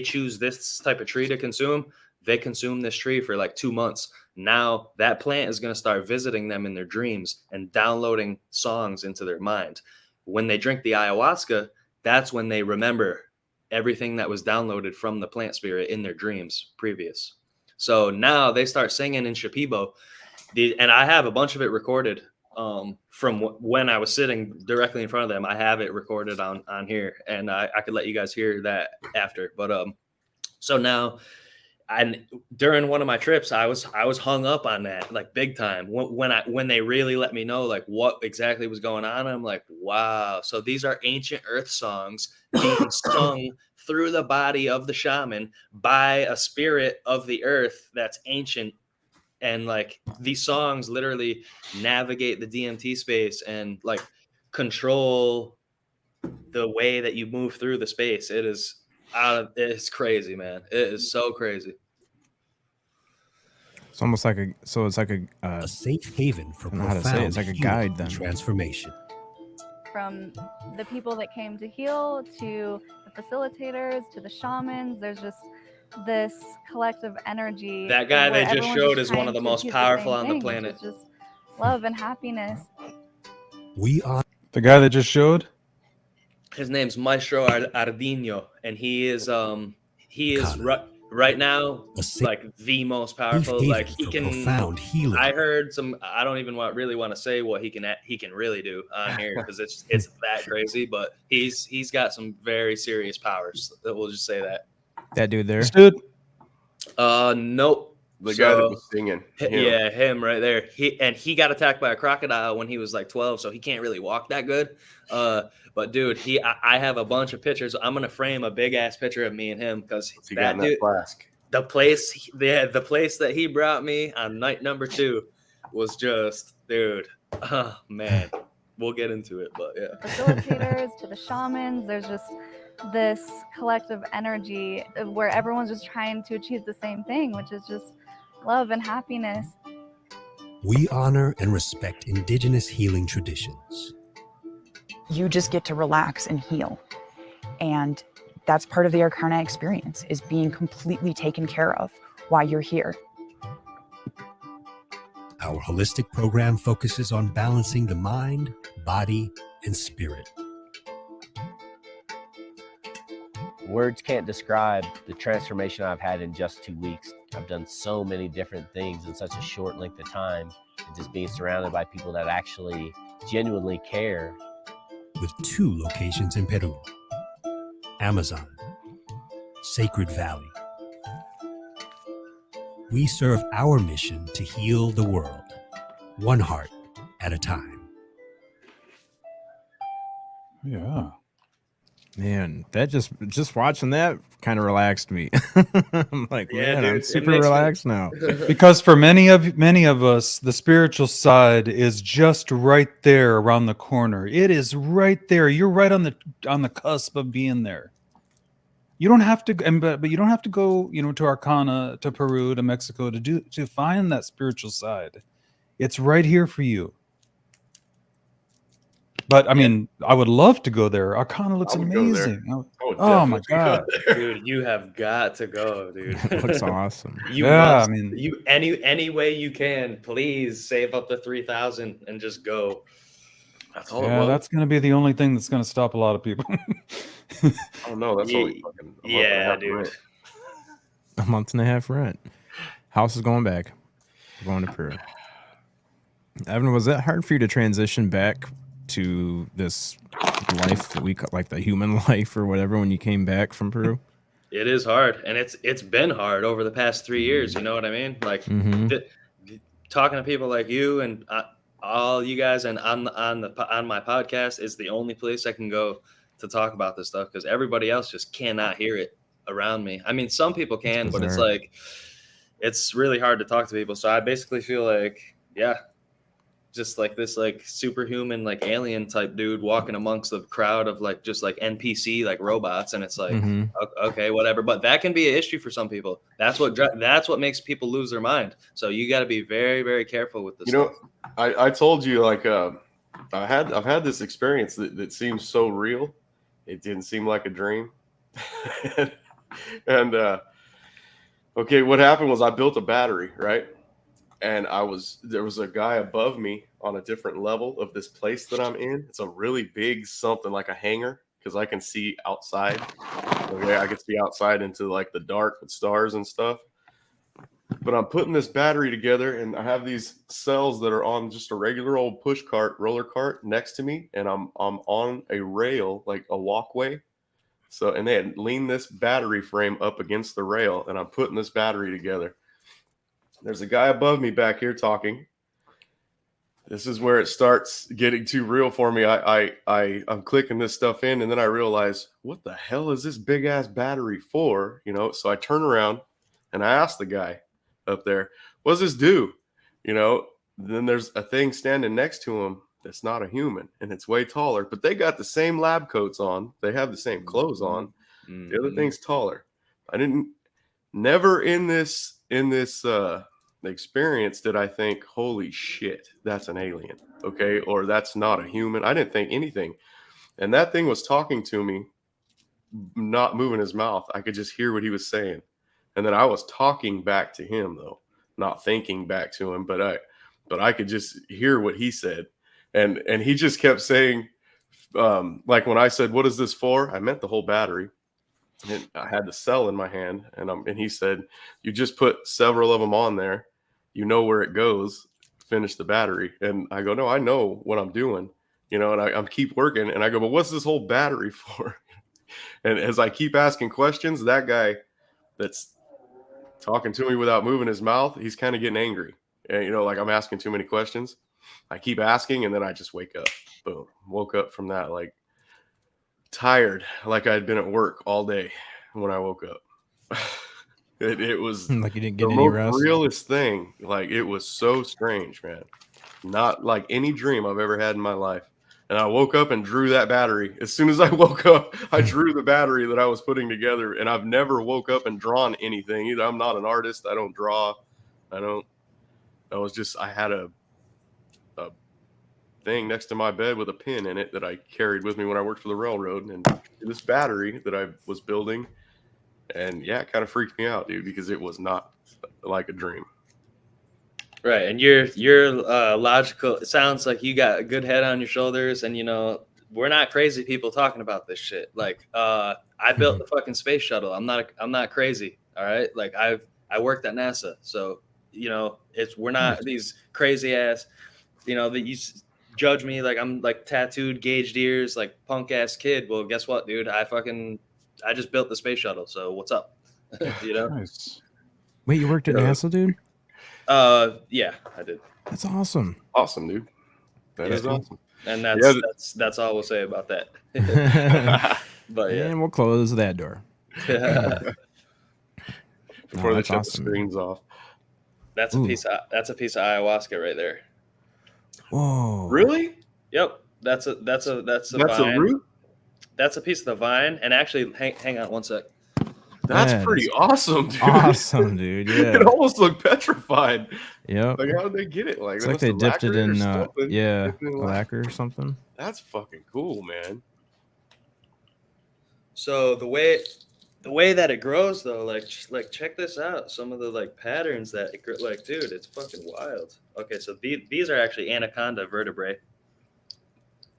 Speaker 5: choose this type of tree to consume. They consume this tree for like 2 months. Now that plant is going to start visiting them in their dreams and downloading songs into their mind. When they drink the ayahuasca, that's when they remember everything that was downloaded from the plant spirit in their dreams previous. So now they start singing in Shipibo. And I have a bunch of it recorded from when I was sitting directly in front of them. I have it recorded on here, and I could let you guys hear that after. But so now, and during one of my trips, I was hung up on that like big time. When they really let me know like what exactly was going on, I'm like, wow. So these are ancient earth songs being sung through the body of the shaman by a spirit of the earth that's ancient. And like these songs literally navigate the DMT space and like control the way that you move through the space. It's crazy, man. It is so crazy.
Speaker 2: It's almost like a
Speaker 6: safe haven for
Speaker 2: I don't know how to say it.
Speaker 6: profound
Speaker 2: It's like a
Speaker 6: healing
Speaker 2: guide
Speaker 6: and
Speaker 2: then.
Speaker 6: transformation.
Speaker 7: From the people that came to heal to the facilitators to the shamans, there's just this collective energy.
Speaker 5: That guy they just
Speaker 7: everyone's
Speaker 5: showed
Speaker 7: just
Speaker 5: is one of the
Speaker 7: trying to
Speaker 5: most
Speaker 7: achieve
Speaker 5: powerful
Speaker 7: same
Speaker 5: on the
Speaker 7: thing,
Speaker 5: planet.
Speaker 7: which is just love and happiness.
Speaker 6: We are
Speaker 4: The guy that just showed?
Speaker 5: His name's Maestro Ardino, and he is
Speaker 6: Kana.
Speaker 5: right now
Speaker 6: A safe
Speaker 5: like the most powerful.
Speaker 6: haven
Speaker 5: Like he
Speaker 6: for
Speaker 5: can.
Speaker 6: profound healing.
Speaker 5: I heard some. I don't even really want to say what he can really do on here because it's that crazy. But he's got some very serious powers. We'll just say that.
Speaker 2: that dude there.
Speaker 4: This dude?
Speaker 5: Nope.
Speaker 3: The guy that was singing. Him.
Speaker 5: Yeah, him right there. He got attacked by a crocodile when he was like 12, so he can't really walk that good. But dude, I have a bunch of pictures. I'm gonna frame a big ass picture of me and him because
Speaker 3: He got in that flask.
Speaker 5: the place that he brought me on night number 2 was just, dude. Oh man, we'll get into it, but yeah.
Speaker 7: Facilitators to the shamans, there's just this collective energy where everyone's just trying to achieve the same thing, which is just love and happiness.
Speaker 6: We honor and respect indigenous healing traditions.
Speaker 8: You just get to relax and heal. And that's part of the Arcana experience, is being completely taken care of while you're here.
Speaker 6: Our holistic program focuses on balancing the mind, body, and spirit.
Speaker 9: Words can't describe the transformation I've had in just 2 weeks. I've done so many different things in such a short length of time, and just being surrounded by people that actually genuinely care.
Speaker 6: With 2 locations in Peru, Amazon, Sacred Valley. We serve our mission to heal the world, one heart at a time.
Speaker 4: Yeah.
Speaker 2: Man, that just watching that kind of relaxed me. I'm like,
Speaker 5: Yeah,
Speaker 2: man,
Speaker 5: dude,
Speaker 2: I'm
Speaker 5: it
Speaker 2: super
Speaker 5: makes me-
Speaker 2: relaxed now.
Speaker 4: Because for many of us, the spiritual side is just right there around the corner. It is right there. You're right on the cusp of being there. You don't have to, but you don't have to go, to Arcana, to Peru, to Mexico to find that spiritual side. It's right here for you. But I mean, I would love to go there. Arcana looks
Speaker 3: I would go there.
Speaker 4: amazing.
Speaker 3: Oh
Speaker 4: my god,
Speaker 5: Dude, you have got to go, dude.
Speaker 2: It looks awesome.
Speaker 5: You
Speaker 4: Yeah,
Speaker 5: must,
Speaker 4: I mean-
Speaker 5: you any way you can, please save up the 3,000 and just go.
Speaker 3: That's all it
Speaker 4: Yeah,
Speaker 3: was.
Speaker 4: that's going to be the only thing that's going to stop a lot of people.
Speaker 3: Oh no, that's only fucking a month and a
Speaker 5: Yeah,
Speaker 3: half
Speaker 5: dude.
Speaker 3: rent.
Speaker 2: A month and a half rent. House is going back. We're going to Peru. Evan, was that hard for you to transition back to this life that we like the human life or whatever when you came back from Peru?
Speaker 5: It is hard, and it's been hard over the past 3 years. You know what I mean? Like talking to people like you and all you guys, and on my podcast is the only place I can go to talk about this stuff because everybody else just cannot hear it around me. I mean, some people can, but it's like it's really hard to talk to people. So I basically feel like, yeah, just like this like superhuman like alien type dude walking amongst the crowd of like just like NPC like robots, and it's like okay, whatever. But that can be an issue for some people. That's what makes people lose their mind. So you got to be very, very careful with this.
Speaker 3: I told you like I've had this experience that seems so real. It didn't seem like a dream. and okay, what happened was I built a battery, right? And there was a guy above me on a different level of this place that I'm in. It's a really big something like a hangar because I can see outside. Okay, I can see outside into like the dark with stars and stuff. But I'm putting this battery together, and I have these cells that are on just a regular old push cart, roller cart next to me, and I'm on a rail, like a walkway. So, and they had leaned this battery frame up against the rail, and I'm putting this battery together. There's a guy above me back here talking. This is where it starts getting too real for me. I'm clicking this stuff in, and then I realize, what the hell is this big ass battery for? You know, so I turn around and I ask the guy up there, what does this do? You know, then there's a thing standing next to him that's not a human, and it's way taller, but they got the same lab coats on. They have the same clothes on. The other thing's taller. Never in this experience did I think, holy shit, that's an alien, okay, or that's not a human. I didn't think anything, and that thing was talking to me, not moving his mouth. I could just hear what he was saying, and then I was talking back to him though, not thinking back to him, but I could just hear what he said, and he just kept saying, like when I said, what is this for? I meant the whole battery. And I had the cell in my hand, and he said, you just put several of them on there. You know where it goes. Finish the battery. And I go, no, I know what I'm doing. You know, and I'm keep working. And I go, but what's this whole battery for? And as I keep asking questions, that guy that's talking to me without moving his mouth, he's kind of getting angry. And, you know, like I'm asking too many questions. I keep asking, and then I just wake up. Boom. Woke up from that, like, tired, like I'd been at work all day when I woke up. It was
Speaker 2: like you didn't get
Speaker 3: the
Speaker 2: any
Speaker 3: most
Speaker 2: rest.
Speaker 3: Realest thing. Like it was so strange, man. Not like any dream I've ever had in my life. And I woke up and drew that battery. As soon as I woke up, I drew the battery that I was putting together. And I've never woke up and drawn anything either. I'm not an artist. I don't draw. I had a thing next to my bed with a pin in it that I carried with me when I worked for the railroad, and this battery that I was building, and yeah, it kind of freaked me out, dude, because it was not like a dream.
Speaker 5: Right, and you're logical. It sounds like you got a good head on your shoulders, and you know we're not crazy people talking about this shit. Like, I built the fucking space shuttle. I'm not crazy. All right, like I worked at NASA, so you know we're not these crazy ass, you know, that you judge me like I'm like tattooed, gauged ears, like punk ass kid. Well, guess what, dude? I just built the space shuttle. So what's up? You know?
Speaker 2: Nice. Wait, you worked at NASA, dude?
Speaker 5: Yeah, I did.
Speaker 2: That's awesome.
Speaker 3: Awesome, dude. That is awesome.
Speaker 5: And that's all we'll say about that. But yeah,
Speaker 2: and we'll close that door
Speaker 3: before they shut the screens off.
Speaker 5: That's a piece of ayahuasca right there.
Speaker 2: Whoa!
Speaker 3: Really?
Speaker 5: Yep. That's a vine.
Speaker 3: A root?
Speaker 5: That's a piece of the vine. And actually, hang on one sec.
Speaker 3: That's pretty awesome, dude.
Speaker 2: Awesome, dude. Yeah.
Speaker 3: It almost looked petrified.
Speaker 2: Yep.
Speaker 3: Like, how did they get it? Like,
Speaker 2: it's like they dipped it in lacquer or something.
Speaker 3: That's fucking cool, man.
Speaker 5: So the way that it grows, though, like check this out. Some of the like patterns that it, like, dude, it's fucking wild. Okay, so these are actually anaconda vertebrae,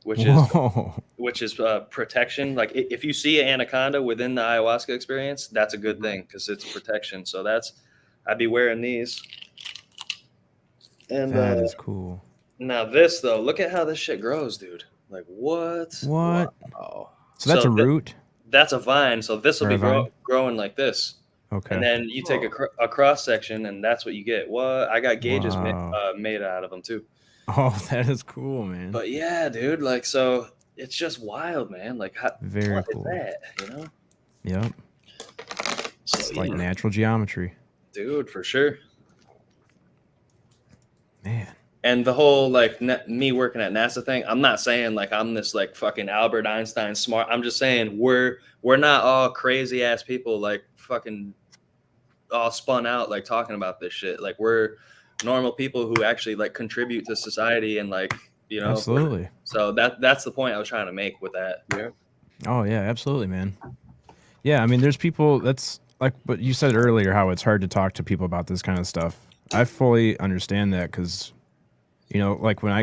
Speaker 5: which is protection. Like if you see an anaconda within the ayahuasca experience, that's a good thing because it's protection. So I'd be wearing these. And
Speaker 2: that is cool.
Speaker 5: Now this though, look at how this shit grows, dude. Like what?
Speaker 2: What?
Speaker 3: Oh,
Speaker 2: So that's a
Speaker 5: thi-
Speaker 2: root.
Speaker 5: That's a vine. So this will
Speaker 2: Or
Speaker 5: be
Speaker 2: a vine?
Speaker 5: growing like this.
Speaker 2: Okay.
Speaker 5: And then you take a cross section, and that's what you get. What? I got gauges
Speaker 2: Wow.
Speaker 5: made out of them too.
Speaker 2: Oh, that is cool, man.
Speaker 5: But yeah, dude, like, so it's just wild, man. Like,
Speaker 2: Very
Speaker 5: what
Speaker 2: cool.
Speaker 5: is that? You know?
Speaker 2: Yep.
Speaker 5: So,
Speaker 2: It's like
Speaker 5: yeah,
Speaker 2: natural geometry.
Speaker 5: dude, for sure.
Speaker 2: Man.
Speaker 5: And the whole like me working at NASA thing, I'm not saying like I'm this like fucking Albert Einstein smart. I'm just saying we're not all crazy ass people like fucking all spun out like talking about this shit. Like we're normal people who actually like contribute to society and like, you know.
Speaker 2: Absolutely.
Speaker 5: So that's the point I was trying to make with that.
Speaker 3: yeah.
Speaker 2: Oh yeah, absolutely, man. Yeah, I mean, there's people that's like, but you said earlier how it's hard to talk to people about this kind of stuff. I fully understand that because, you know, like when I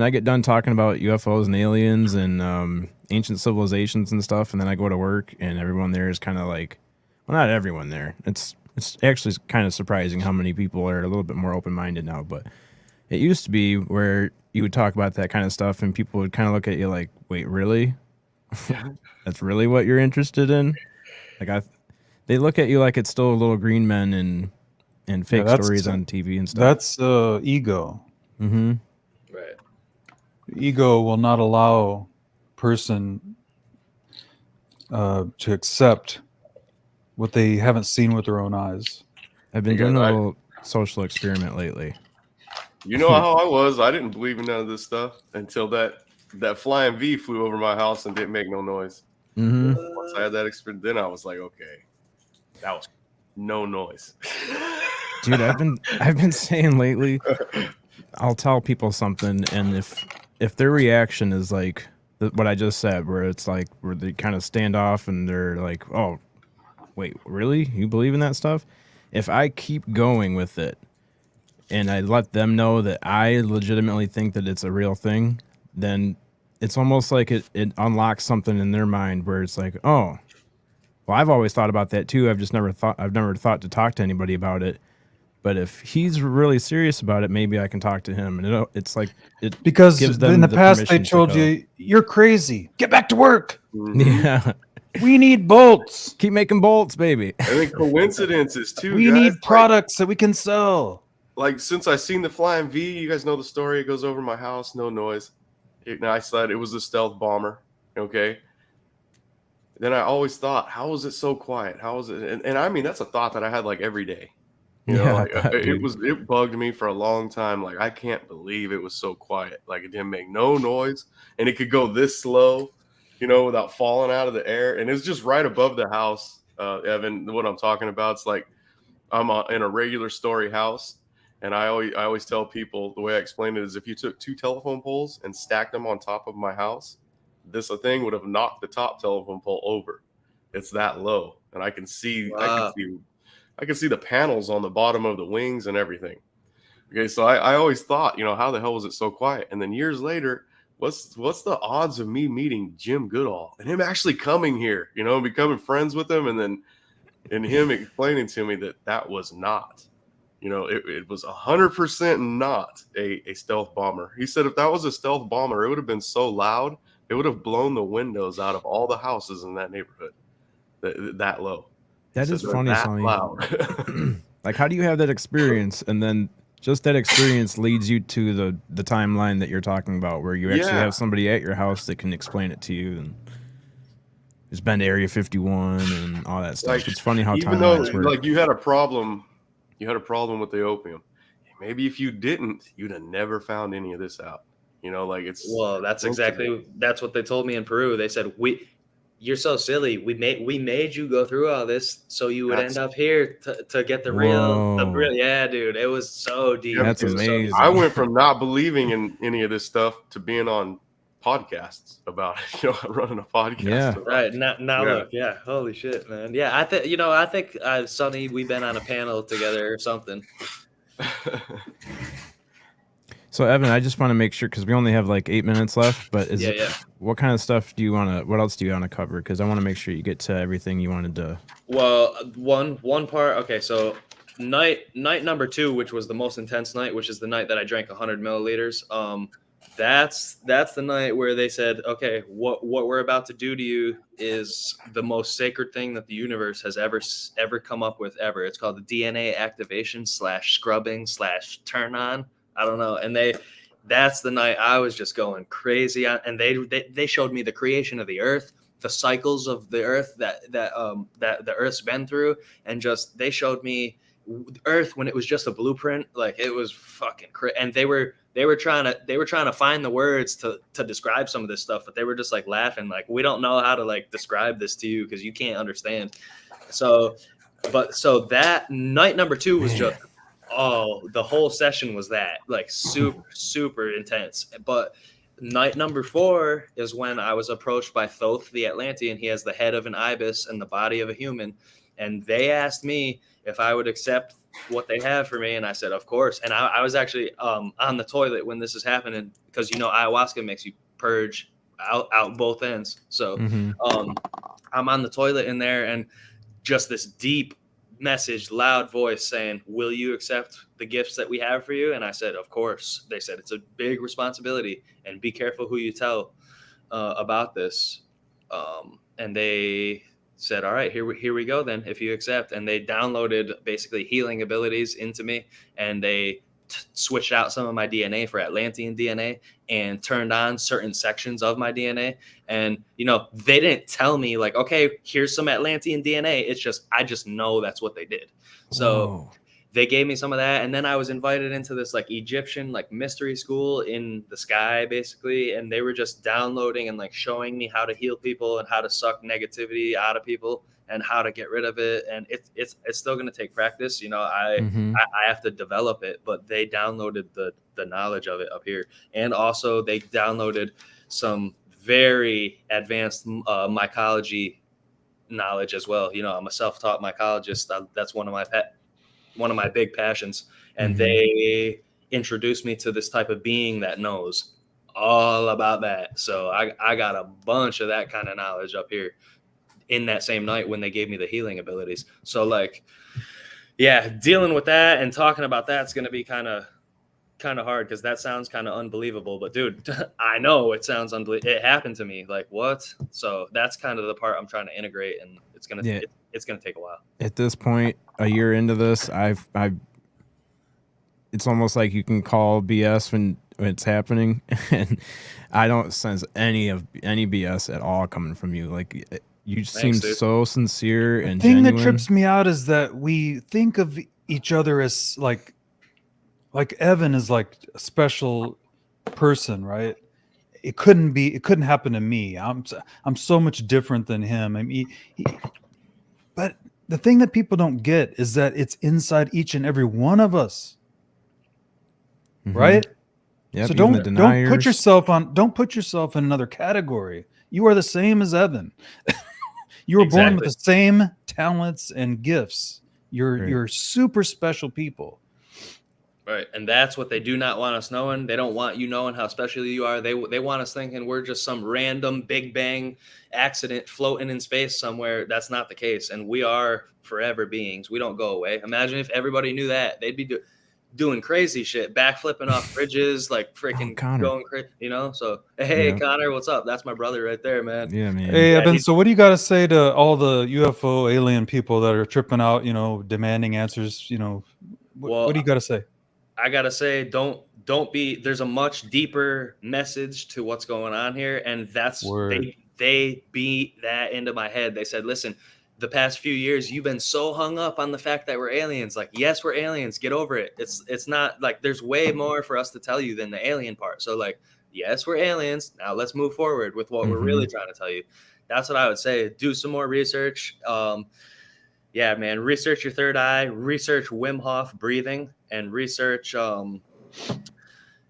Speaker 2: get done talking about UFOs and aliens and ancient civilizations and stuff, and then I go to work and everyone there is kind of like, well, not everyone there. It's actually kind of surprising how many people are a little bit more open minded now. But it used to be where you would talk about that kind of stuff and people would kind of look at you like, wait, really? That's really what you're interested in? Like they look at you like it's still little green men and fake stories on TV and stuff.
Speaker 4: That's ego.
Speaker 2: Mm-hmm.
Speaker 5: Right.
Speaker 4: Ego will not allow person to accept what they haven't seen with their own eyes.
Speaker 2: I've been doing a little social experiment lately.
Speaker 3: You know how I was? I didn't believe in none of this stuff until that flying V flew over my house and didn't make no noise.
Speaker 2: Mm-hmm.
Speaker 3: Once I had that experience, then I was like, okay, that was no noise.
Speaker 2: Dude, I've been saying lately, I'll tell people something, and if their reaction is like what I just said, where it's like where they kind of stand off and they're like, oh, wait, really? You believe in that stuff? If I keep going with it and I let them know that I legitimately think that it's a real thing, then it's almost like it unlocks something in their mind where it's like, oh, well, I've always thought about that too. I've never thought to talk to anybody about it. But if he's really serious about it, maybe I can talk to him. And it's like it
Speaker 4: Because
Speaker 2: gives them
Speaker 4: in the past they
Speaker 2: permission to
Speaker 4: told
Speaker 2: go.
Speaker 4: you you're crazy. Get back to work.
Speaker 2: Yeah,
Speaker 4: We need bolts.
Speaker 2: keep making bolts, baby.
Speaker 3: And then coincidences too.
Speaker 4: We
Speaker 3: guys.
Speaker 4: need
Speaker 3: Like-
Speaker 4: products that we can sell.
Speaker 3: Like since I seen the flying V, you guys know the story. It goes over my house, no noise. I said it was a stealth bomber. Okay. Then I always thought, how was it so quiet? How was it? And I mean, that's a thought that I had like every day. You know,
Speaker 2: Yeah,
Speaker 3: like,
Speaker 2: I bet, dude.
Speaker 3: it bugged me for a long time. Like I can't believe it was so quiet. Like it didn't make no noise, and it could go this slow, you know, without falling out of the air. And it's just right above the house, Evan. What I'm talking about, it's like I'm in a regular story house. And I always tell people, the way I explain it is if you took 2 telephone poles and stacked them on top of my house, this thing would have knocked the top telephone pole over. It's that low. And I can see,
Speaker 5: Wow.
Speaker 3: I can see the panels on the bottom of the wings and everything. Okay. So I always thought, you know, how the hell was it so quiet? And then years later, what's the odds of me meeting Jim Goodall and him actually coming here, you know, becoming friends with him, and him explaining to me that was not. You know, it was 100% not a stealth bomber. He said if that was a stealth bomber, it would have been so loud, it would have blown the windows out of all the houses in that neighborhood. That low.
Speaker 2: That
Speaker 3: He
Speaker 2: is
Speaker 3: said
Speaker 2: funny,
Speaker 3: that
Speaker 2: Sonny.
Speaker 3: loud.
Speaker 2: Like, how do you have that experience, and then just that experience leads you to the timeline that you're talking about, where you actually
Speaker 3: Yeah.
Speaker 2: have somebody at your house that can explain it to you, and it's been to Area 51 and all that stuff.
Speaker 3: Like,
Speaker 2: It's funny how
Speaker 3: even though
Speaker 2: timelines work.
Speaker 3: like you had a problem with the opium. Maybe if you didn't, you'd have never found any of this out. You know, like it's
Speaker 5: Well, that's what they told me in Peru. They said, you're so silly. We made you go through all this so you would
Speaker 3: That's-
Speaker 5: end up here to get the
Speaker 2: Whoa.
Speaker 5: real. Yeah, dude, it was so deep.
Speaker 2: That's
Speaker 5: It was so deep.
Speaker 2: amazing.
Speaker 3: I went from not believing in any of this stuff to being on podcasts about it, you know, running a podcast.
Speaker 2: Yeah.
Speaker 3: about it.
Speaker 5: Right now,
Speaker 3: Yeah.
Speaker 5: look, yeah, holy shit, man. Yeah, I think Sonny, we've been on a panel together or something.
Speaker 2: So, Evan, I just want to make sure, because we only have like 8 minutes left, but
Speaker 5: Yeah.
Speaker 2: what kind of stuff what else do you want to cover? Because I want to make sure you get to everything you wanted to.
Speaker 5: Well, one part. Okay, so night number 2, which was the most intense night, which is the night that I drank 100 milliliters. that's the night where they said, okay, what we're about to do to you is the most sacred thing that the universe has ever come up with ever. It's called the DNA activation / scrubbing / turn on. I don't know. And that's the night I was just going crazy. And they showed me the creation of the earth, the cycles of the earth that the earth's been through, and just they showed me earth when it was just a blueprint. Like, it was fucking crazy. And they were trying to find the words to describe some of this stuff, but they were just like laughing, like, we don't know how to like describe this to you because you can't understand. So that night number 2 was just, the whole session was that, like, super intense. But night number 4 is when I was approached by Thoth the Atlantean. He has the head of an ibis and the body of a human, and they asked me if I would accept what they have for me, and I said, of course. And I was actually on the toilet when this is happening, because ayahuasca makes you purge out both ends. So I'm on the toilet in there, and just this deep message, loud voice saying, will you accept the gifts that we have for you? And I said, of course. They said, it's a big responsibility, and be careful who you tell about this. And they said, all right, here we go then, if you accept. And they downloaded basically healing abilities into me, and they switched out some of my DNA for Atlantean DNA and turned on certain sections of my DNA. And, they didn't tell me like, okay, here's some Atlantean DNA. It's just, I just know that's what they did. So they gave me some of that. And then I was invited into this like Egyptian, like mystery school in the sky, basically. And they were just downloading and like showing me how to heal people and how to suck negativity out of people and how to get rid of it. And it's still going to take practice. I have to develop it, but they downloaded the knowledge of it up here. And also they downloaded some very advanced mycology knowledge as well. I'm a self-taught mycologist. That's one of my big passions. And they introduced me to this type of being that knows all about that. So I got a bunch of that kind of knowledge up here in that same night when they gave me the healing abilities. So like, yeah, dealing with that and talking about that's going to be kind of hard, because that sounds kind of unbelievable. But dude, I know it sounds unbelievable. It happened to me. Like, what? So that's kind of the part I'm trying to integrate, and it's gonna take a while.
Speaker 2: At this point, a year into this, I've it's almost like you can call BS when it's happening, and I don't sense any BS at all coming from you. Like, you seem so sincere and
Speaker 4: genuine. The thing that
Speaker 2: genuine.
Speaker 4: trips me out is that we think of each other as like Evan is like a special person, right? It couldn't happen to me. I'm so much different than him. I mean, but the thing that people don't get is that it's inside each and every one of us, right?
Speaker 2: Yep,
Speaker 4: so don't put yourself in another category. You are the same as Evan. You were born with the same talents and gifts. You're super special people.
Speaker 5: Right. And that's what they do not want us knowing. They don't want you knowing how special you are. They want us thinking we're just some random Big Bang accident floating in space somewhere. That's not the case. And we are forever beings. We don't go away. Imagine if everybody knew that. They'd be doing crazy shit, backflipping off bridges, like freaking going crazy, So, hey, Connor, what's up? That's my brother right there, man.
Speaker 2: Yeah, man.
Speaker 4: Hey, Evan, so what do you got to say to all the UFO alien people that are tripping out, demanding answers, what do you got to say?
Speaker 5: I gotta say, don't be. There's a much deeper message to what's going on here, and that's they beat that into my head. They said, "Listen, the past few years, you've been so hung up on the fact that we're aliens. Like, yes, we're aliens. Get over it. It's not like there's way more for us to tell you than the alien part. So, like, yes, we're aliens. Now let's move forward with what we're really trying to tell you." That's what I would say. Do some more research. Yeah, man, research your third eye, research Wim Hof breathing, and research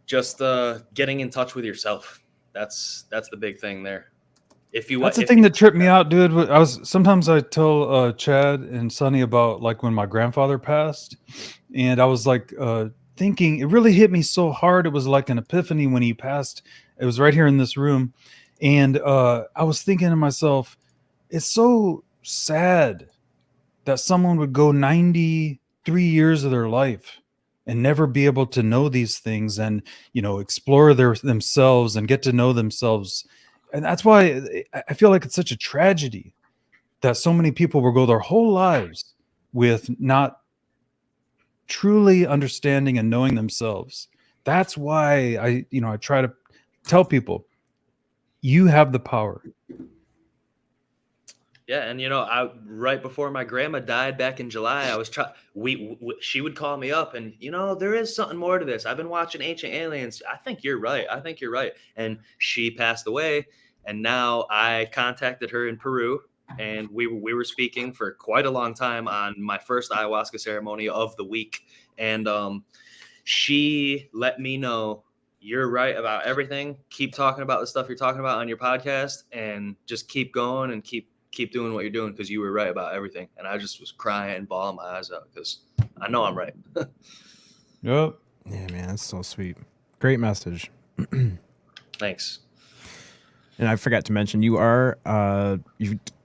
Speaker 5: just getting in touch with yourself. That's the big thing there. That's the thing
Speaker 4: that tripped me out, dude. Sometimes I tell Chad and Sonny about like when my grandfather passed, and I was like thinking, it really hit me so hard. It was like an epiphany when he passed. It was right here in this room, and I was thinking to myself, it's so sad that someone would go 93 years of their life and never be able to know these things and, you know, explore themselves and get to know themselves. And that's why I feel like it's such a tragedy that so many people will go their whole lives with not truly understanding and knowing themselves. That's why I try to tell people, you have the power.
Speaker 5: Yeah, and right before my grandma died back in July, I was she would call me up, and there is something more to this. I've been watching Ancient Aliens. I think you're right. And she passed away, and now I contacted her in Peru, and we were speaking for quite a long time on my first ayahuasca ceremony of the week, and she let me know, you're right about everything. Keep talking about the stuff you're talking about on your podcast, and just keep going and keep doing what you're doing, because you were right about everything. And I just was crying and bawling my eyes out because I know I'm right.
Speaker 4: Yep.
Speaker 2: Yeah, man, that's so sweet. Great message.
Speaker 5: Thanks.
Speaker 2: And I forgot to mention, you've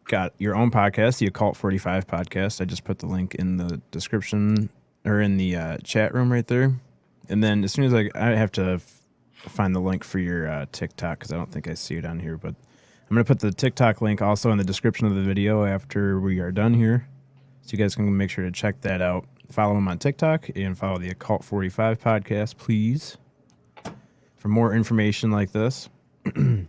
Speaker 2: got your own podcast, the Occult 45 podcast. I just put the link in the description or in the chat room right there. And then as soon as I have to find the link for your TikTok, because I don't think I see it on here, but I'm going to put the TikTok link also in the description of the video after we are done here. So you guys can make sure to check that out. Follow him on TikTok and follow the Occult 45 podcast, please, for more information like this. Evan,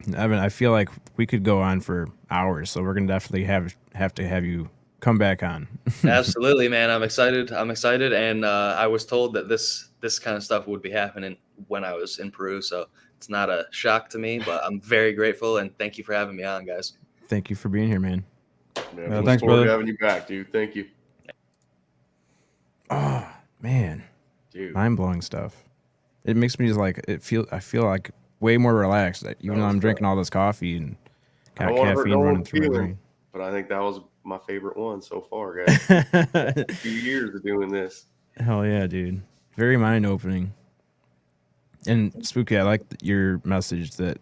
Speaker 2: I feel like we could go on for hours, so we're going to definitely have to have you come back on.
Speaker 5: Absolutely, man. I'm excited. And I was told that this kind of stuff would be happening when I was in Peru, so it's not a shock to me, but I'm very grateful, and thank you for having me on, guys.
Speaker 2: Thank you for being here, man.
Speaker 3: Yeah,
Speaker 4: thanks, brother.
Speaker 3: Having you back, dude. Thank you.
Speaker 2: Oh man,
Speaker 3: Dude.
Speaker 2: mind-blowing stuff. It makes me just like I feel like way more relaxed, even though I'm drinking all this coffee and got caffeine running through my brain.
Speaker 3: But I think that was my favorite one so far, guys. A few years of doing this.
Speaker 2: Hell yeah, dude. Very mind-opening. And Spooky, I like your message that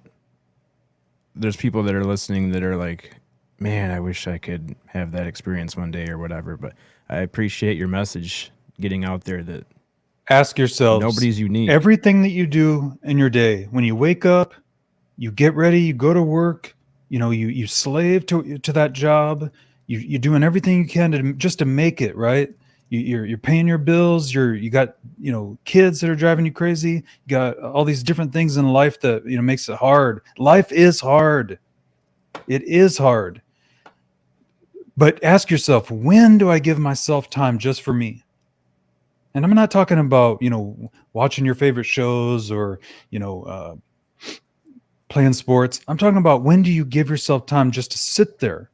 Speaker 2: there's people that are listening that are like, man, I wish I could have that experience one day or whatever. But I appreciate your message getting out there that
Speaker 4: ask yourself,
Speaker 2: nobody's unique.
Speaker 4: Everything that you do in your day, when you wake up, you get ready, you go to work, you slave to that job, you're doing everything you can to make it, right? You're paying your bills. You got kids that are driving you crazy. You got all these different things in life that makes it hard. Life is hard. It is hard. But ask yourself, when do I give myself time just for me? And I'm not talking about watching your favorite shows or playing sports. I'm talking about, when do you give yourself time just to sit there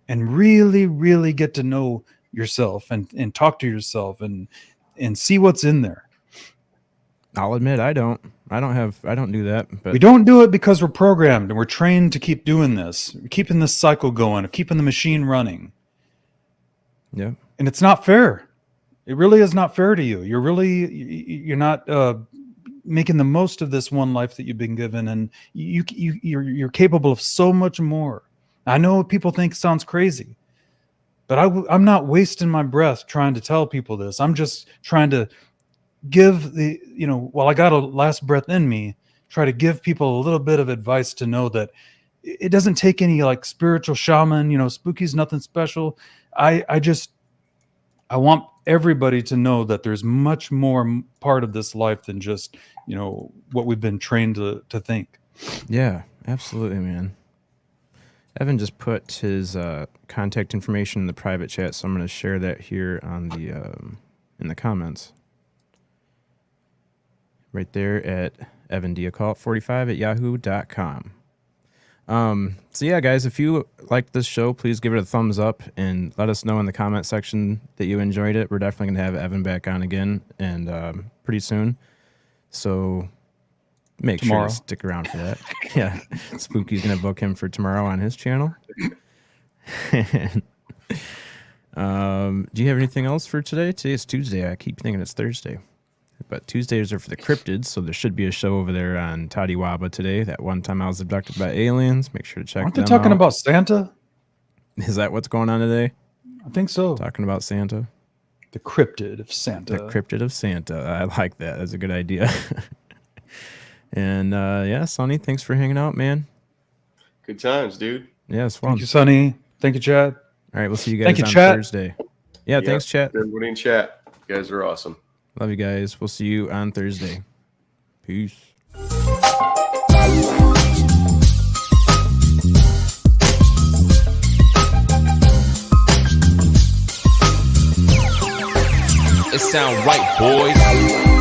Speaker 4: and really, really get to know yourself and talk to yourself and see what's in there.
Speaker 2: I'll admit I don't do that, but
Speaker 4: we don't do it because we're programmed and we're trained to keep doing this, keeping this cycle going, keeping the machine running. And it's not fair. It really is not fair to you. You're not making the most of this one life that you've been given, and you're capable of so much more. I know people think it sounds crazy, but I'm not wasting my breath trying to tell people this. I'm just trying to give while I got a last breath in me, try to give people a little bit of advice to know that it doesn't take any like spiritual shaman, Spooky's nothing special. I want everybody to know that there's much more part of this life than just, what we've been trained to think.
Speaker 2: Yeah, absolutely, man. Evan just put his contact information in the private chat, so I'm going to share that here on the in the comments. Right there at evandoccult45@yahoo.com. So yeah, guys, if you like this show, please give it a thumbs up and let us know in the comment section that you enjoyed it. We're definitely going to have Evan back on again and pretty soon. So make sure to stick around for that. Yeah, Spooky's going to book him for tomorrow on his channel. Do you have anything else for today? Today is Tuesday. I keep thinking it's Thursday. But Tuesdays are for the cryptids, so there should be a show over there on Tadiwaba today. That one time I was abducted by aliens. Make sure to check
Speaker 4: Aren't
Speaker 2: them
Speaker 4: they talking
Speaker 2: out.
Speaker 4: about Santa?
Speaker 2: Is that what's going on today?
Speaker 4: I think so.
Speaker 2: Talking about Santa?
Speaker 4: The cryptid of Santa.
Speaker 2: The cryptid of Santa. I like that. That's a good idea. And yeah, Sonny, thanks for hanging out, man.
Speaker 3: Good times, dude.
Speaker 2: Yeah, it's fun.
Speaker 4: Thank you, Sonny. Thank you, Chad.
Speaker 2: All right, we'll see you guys
Speaker 4: Thank you,
Speaker 2: on
Speaker 4: chat.
Speaker 2: Thursday. Yeah, thanks, chat.
Speaker 3: Everybody in chat. You guys are awesome.
Speaker 2: Love you guys. We'll see you on Thursday. Peace.
Speaker 1: It sound right, boys.